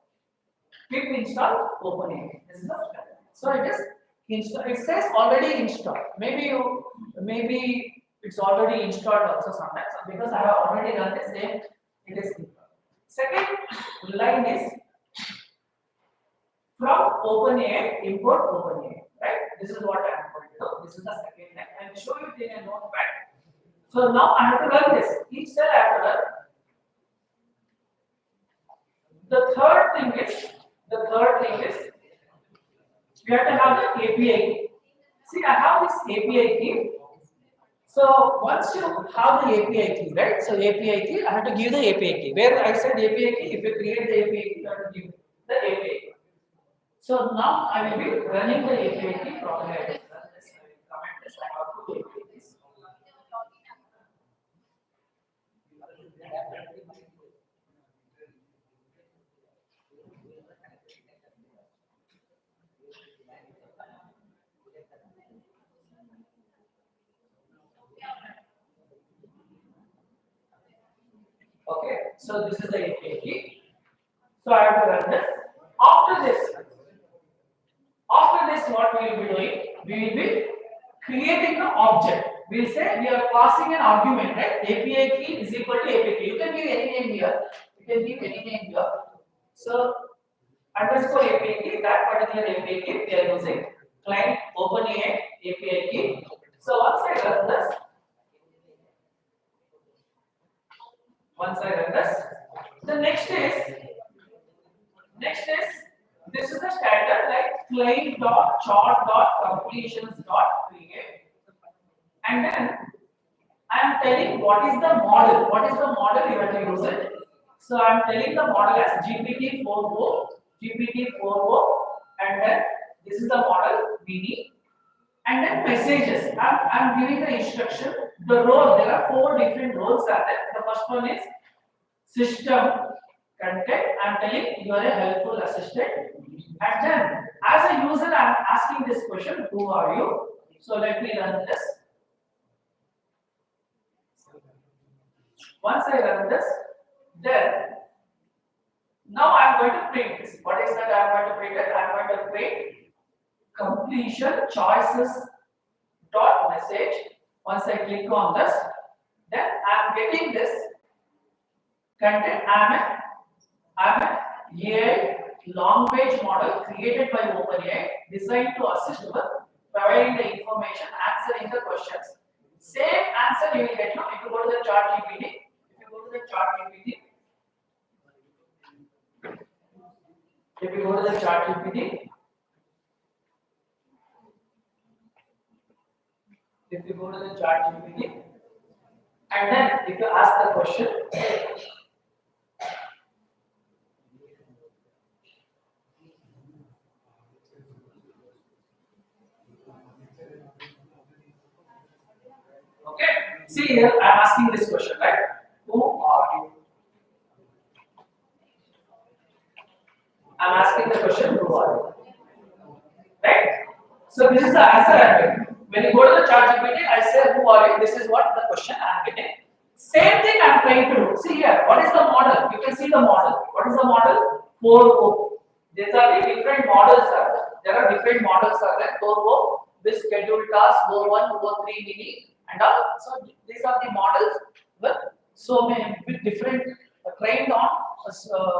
Click install OpenAI. This is the step. So it is install. It says already installed. Maybe it's already installed also sometimes because I have already done the same. It is installed. Second line is from OpenAI, import OpenAI, right? This is what I am going to do. This is the second line. I will show you it in a notepad. So now I have to run this. Each cell I have to run. The third thing is you have to have the API key. See, I have this API key. So once you have the API key, right? So API key, I have to give the API key. Where I said API key, if you create the API key, you have to give the API key. So now I will be running the API key from here. I will comment this. I have two API keys. Okay, so this is the API key. So I have to run this. After this, what we will be doing? We will be creating the object. We will say we are passing an argument, right? API key is equal to API key. You can give any name here. You can give any name here. So underscore API key, that particular API key we are using. Client OpenAI API key. So once I run this, the next is this is the standard like client dot chart dot completions dot create, and then I am telling what is the model. What is the model you have to use it. So I am telling the model as GPT-4o, and then this is the model we need. And then messages. I'm giving the instruction. The role. There are 4 different roles are there. The first one is system content. I'm telling you are a helpful assistant. And then as a user, I'm asking this question: who are you? So let me run this. Once I run this, then now I'm going to print this. What is that I'm going to print it? I'm going to print completion choices dot message. Once I click on this, then I'm getting this content. I'm an AI long-range model created by OpenAI, designed to assist with providing the information, answering the questions. Same answer you will get now if you go to the chart GPT. If you go to the chart GPT, and then if you ask the question, okay, see here I am asking this question, right? Who are you? I am asking the question, who are you? Right? So this is the answer I am getting. When you go to the chart GPT, I say who are you? This is what the question I am getting. Same thing I am trying to do. See here, what is the model? You can see the model. What is the model? 4O. These are the different models are there. There are different models are there. 4O, this scheduled task, O1, O3 mini, and all. So these are the models with so many with different trained on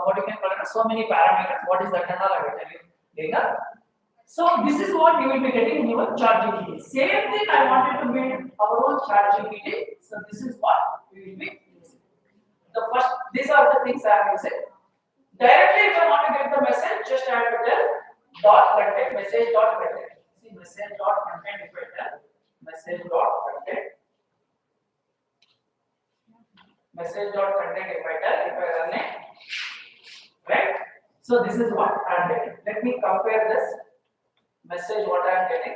what you can call it, so many parameters. What is that and all I will tell you later. So this is what you will be getting in your chart GPT. Same thing I wanted to build our own chart GPT. So this is what we will be using. The first, these are the things I am using. Directly, if I want to get the message, just I have to tell dot content, message dot content. See message dot content if I tell message dot content. Message dot content if I run it, right? So this is what I am getting. Let me compare this message what I am getting.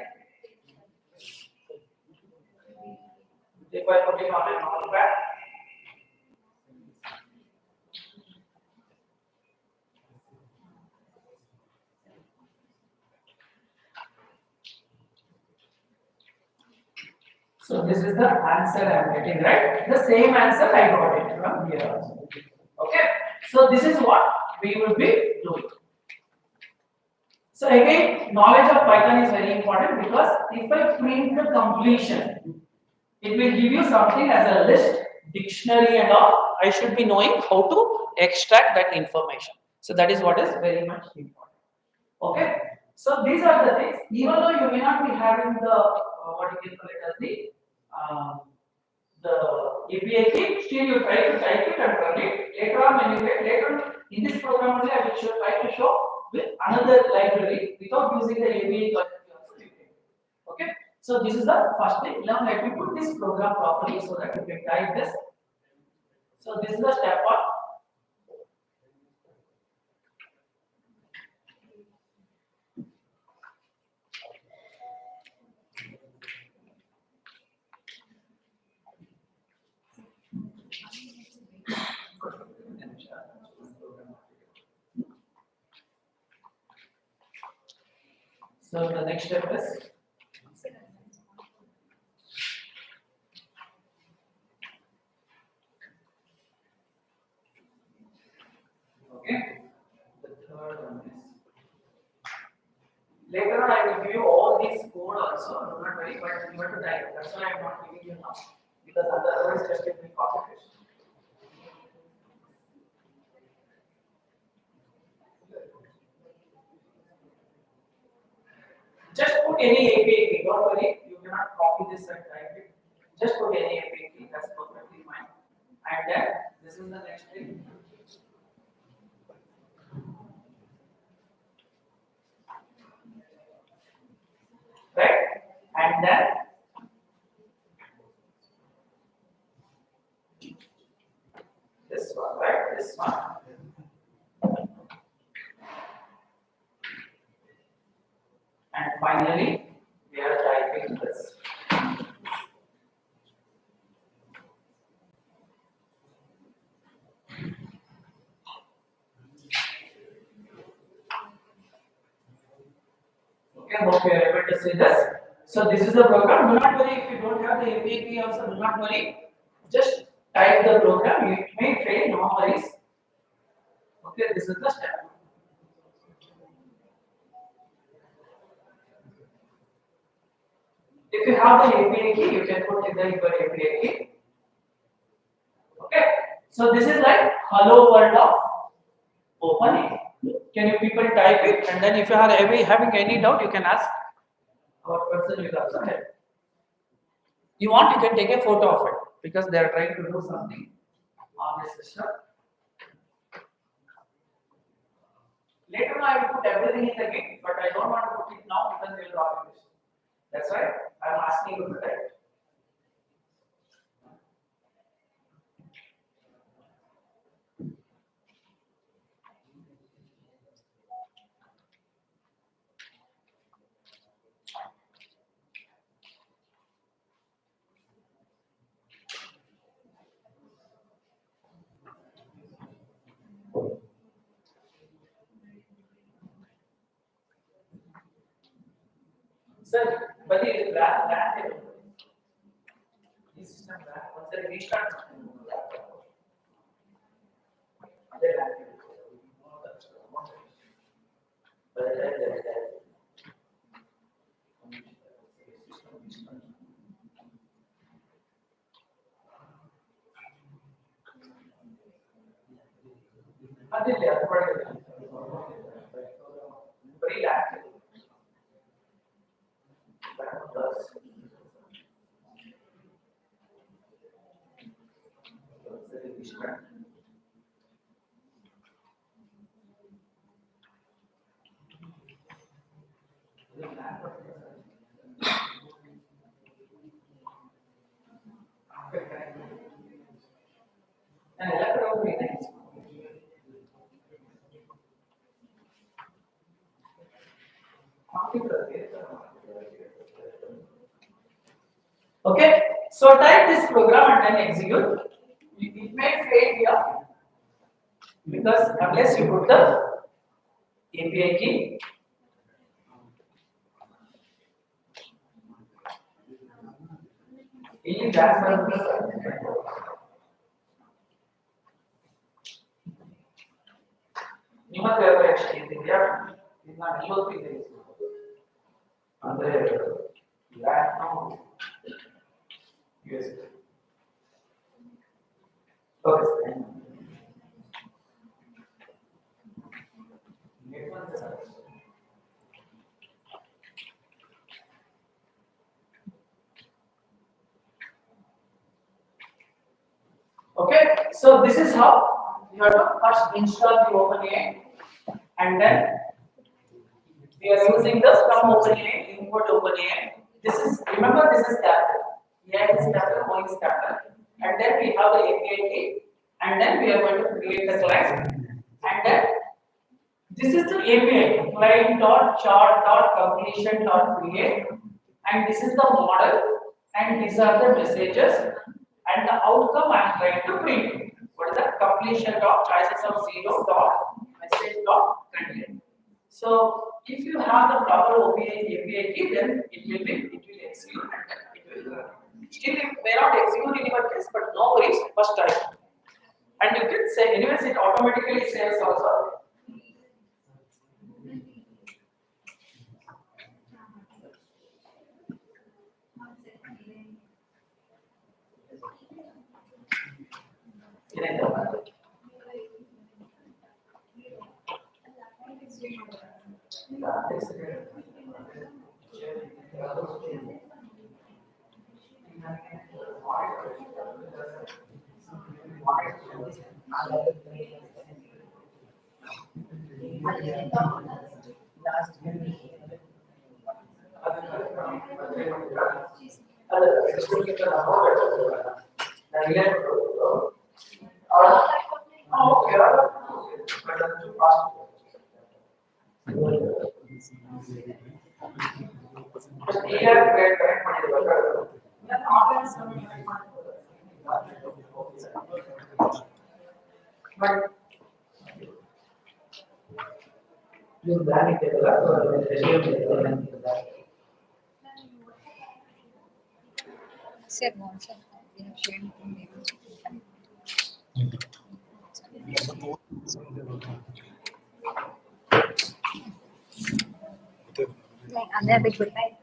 If I put it on a notepad, so this is the answer I am getting, right? The same answer I got it. from here also. Okay, so this is what we will be doing. So again, knowledge of Python is very important because if I print the completion, it will give you something as a list, dictionary and all. I should be knowing how to extract that information. So that is what is very much important. Okay. So these are the things. Even though you may not be having the what you can call it as the API key, still you try to type it and run it. Later on, when you get later in this program only, I will try to show with another library without using the API key. Okay. So this is the first thing. Now let me put this program properly so that you can type this. So this is the step one. So the next step is okay. The third one is later on I will give you all these code also. Do not worry, but you have to type. That's why I am not giving you now because otherwise just it will copy paste. Just put any API key. Don't worry, you cannot copy this and type it. Just put any API key. That's perfectly fine. And then this is the next thing. Right? And then this one, right? This one. And finally, we are typing this. Okay, hope you are able to see this. So this is the program. Do not worry if you don't have the API key also. Do not worry. Just type the program. It may fail. No worries. Okay, this is the step. If you have the API key, you can put in the your API key. Okay. So this is like hello world of open. Can you people type it? And then if you are having any doubt, you can ask our person will also help. You want, you can take a photo of it because they are trying to do something on this system. Later on, I will put everything in the game, but I don't want to put it now because they will copy this. That's why I'm asking you to type. Sir, but it is bad. This system bad. Once I restart, other bad. ಅದಿಲ್ಲ ಅದು ಪಡೆದಿಲ್ಲ ಬರೀ lac ನಾನು ಎಲ್ಲ ಕಡೆ ಹೋಗ್ತೀನಿ Okay, so type this program and then execute. It may fail here because unless you put the API key. ಇಲ್ಲಿ back ಬರುತ್ತೆ ನಿಮಗೆ ಎಷ್ಟು ಇದೆಯಾ ಇದು ನಾನು 45 ಅಂದ್ರೆ US okay Okay, so this is how you have to first install the OpenAI, and then we are using this from OpenAI, import OpenAI. This is, remember, this is capital. AI is capital, O is capital, and then we have the API key, and then we are going to create the client, and then this is the API client.chart.completion.create, and this is the model, and these are the messages, and the outcome I am trying to print. What is that? Completion dot choices of zero dot message dot content. So if you have the proper API key, then it will execute and it will run. Still it may not execute in your case, but no worries, first time. And you can say, anyways, it automatically saves also. Sir, WhatsApp, we have shared like another good night.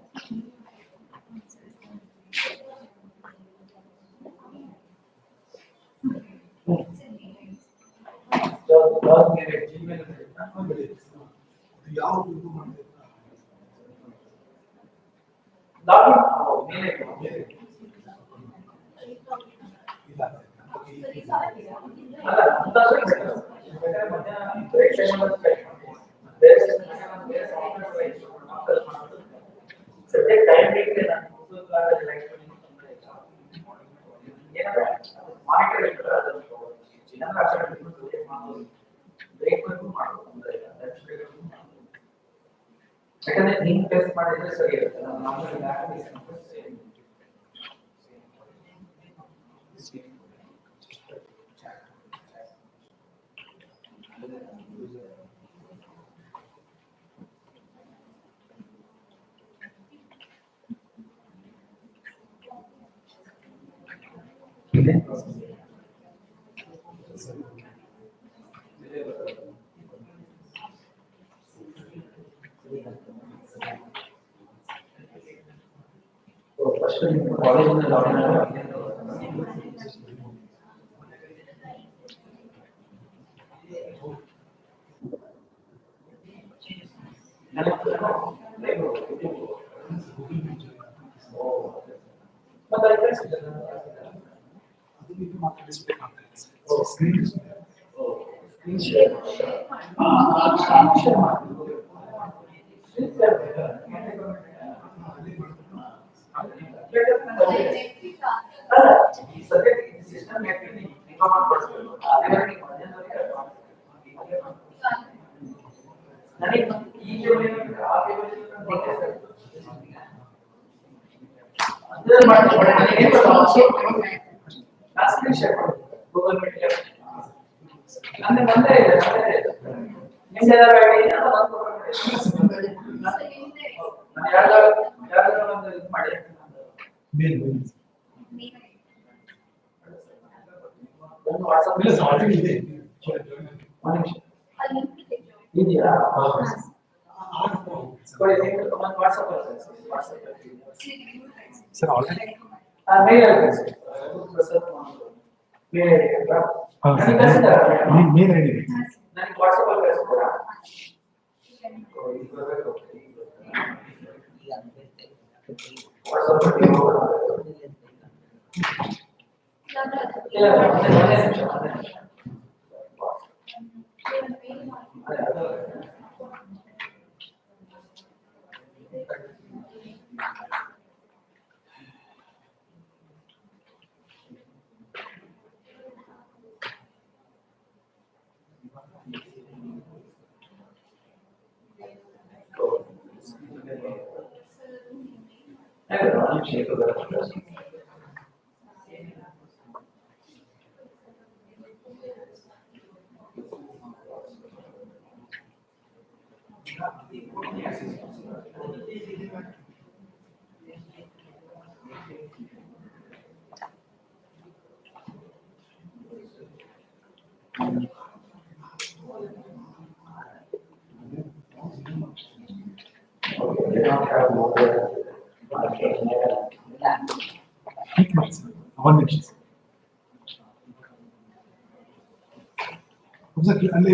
ಯಾಕಂದ್ರೆ ನೀನ್ face ಮಾಡಿದ್ರೆ ಸರಿ ಇರುತ್ತೆ ನಮ್ಮಲ್ಲಿ first ಕಾಲೇಜಿನ login WhatsApp Vidya. Sorry, one WhatsApp. Sir, already. Mail address. Mail address. Mail ID. ನನಗೆ WhatsApp ಅಲ್ಲಿ ಕಳಿಸ್ತೀರಾ? WhatsApp ಅಲ್ಲಿ ಇಲ್ಲ, ಒಂದೇ ನಿಮಿಷ. One minute. ಅಲ್ಲೇ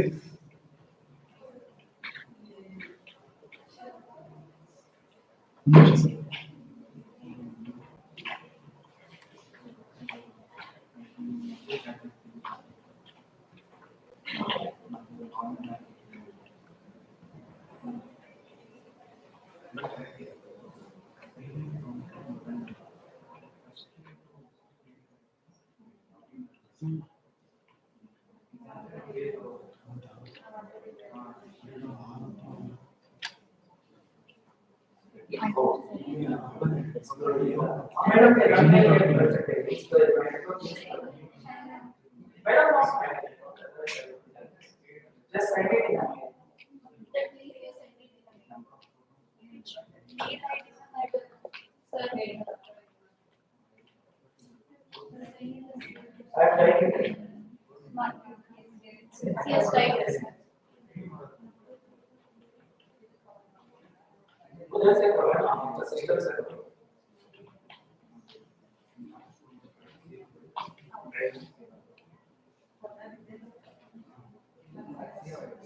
Just send it in. I like it. Yes, right. उधर से करो ना, सिस्टम से करो.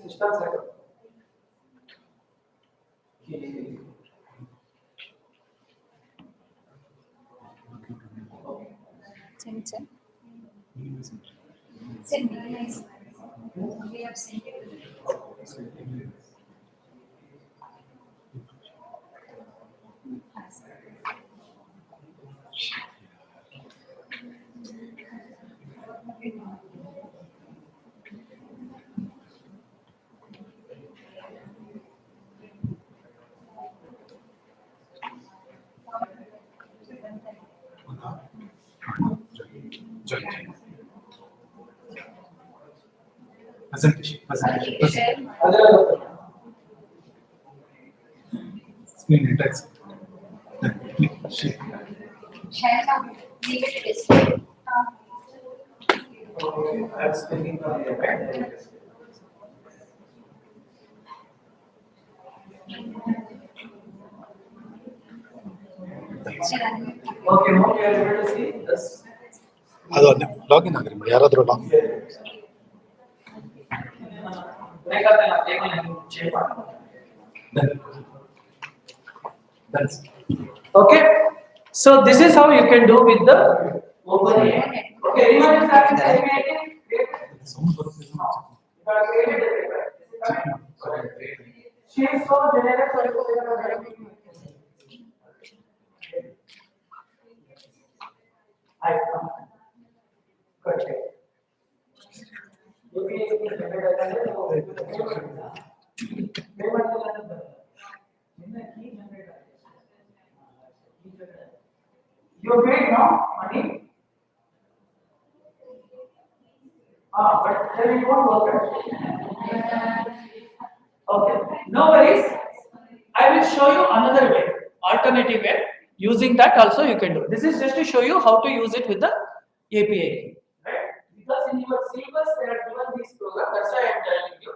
सिस्टम से करो. Send. Send. Nice. We have sent it. Presentation. अगर Screen text. Then click share. Share now. Leave it as I'm speaking from the back. Okay, hope you are able to see this. ಅದು login ಆಗ್ರಿ madam ಯಾರಾದರೂ login ಬೇಕಾದ್ರೆ table change ಮಾಡೋಣ. Okay, so this is how you can do with the OpenAI. Okay, anyone is having anything? Sound ಬರುತ್ತೆ She is so generous. I come. Correct. You paid now money? But then it won't work. Okay, no worries. I will show you another way, alternative way. Using that also you can do. This is just to show you how to use it with the API, right? Because in your syllabus they are given these programs. That's why I am telling you.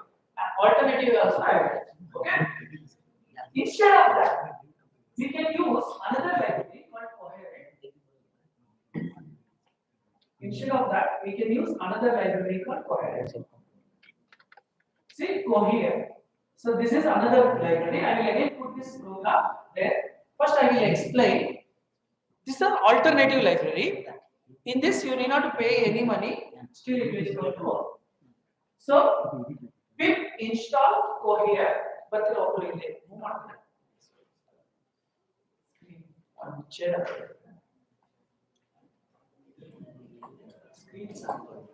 alternative we also added. Okay. Instead of that, we can use another library called coherent. Instead of that, we can use another library called coherent. See, cohere. So this is another library. I will again put this program there. First, I will explain. This is an alternative library. In this, you need not to pay any money. Still, it will go to work. So, pip install cohere. But move on. Screen sample.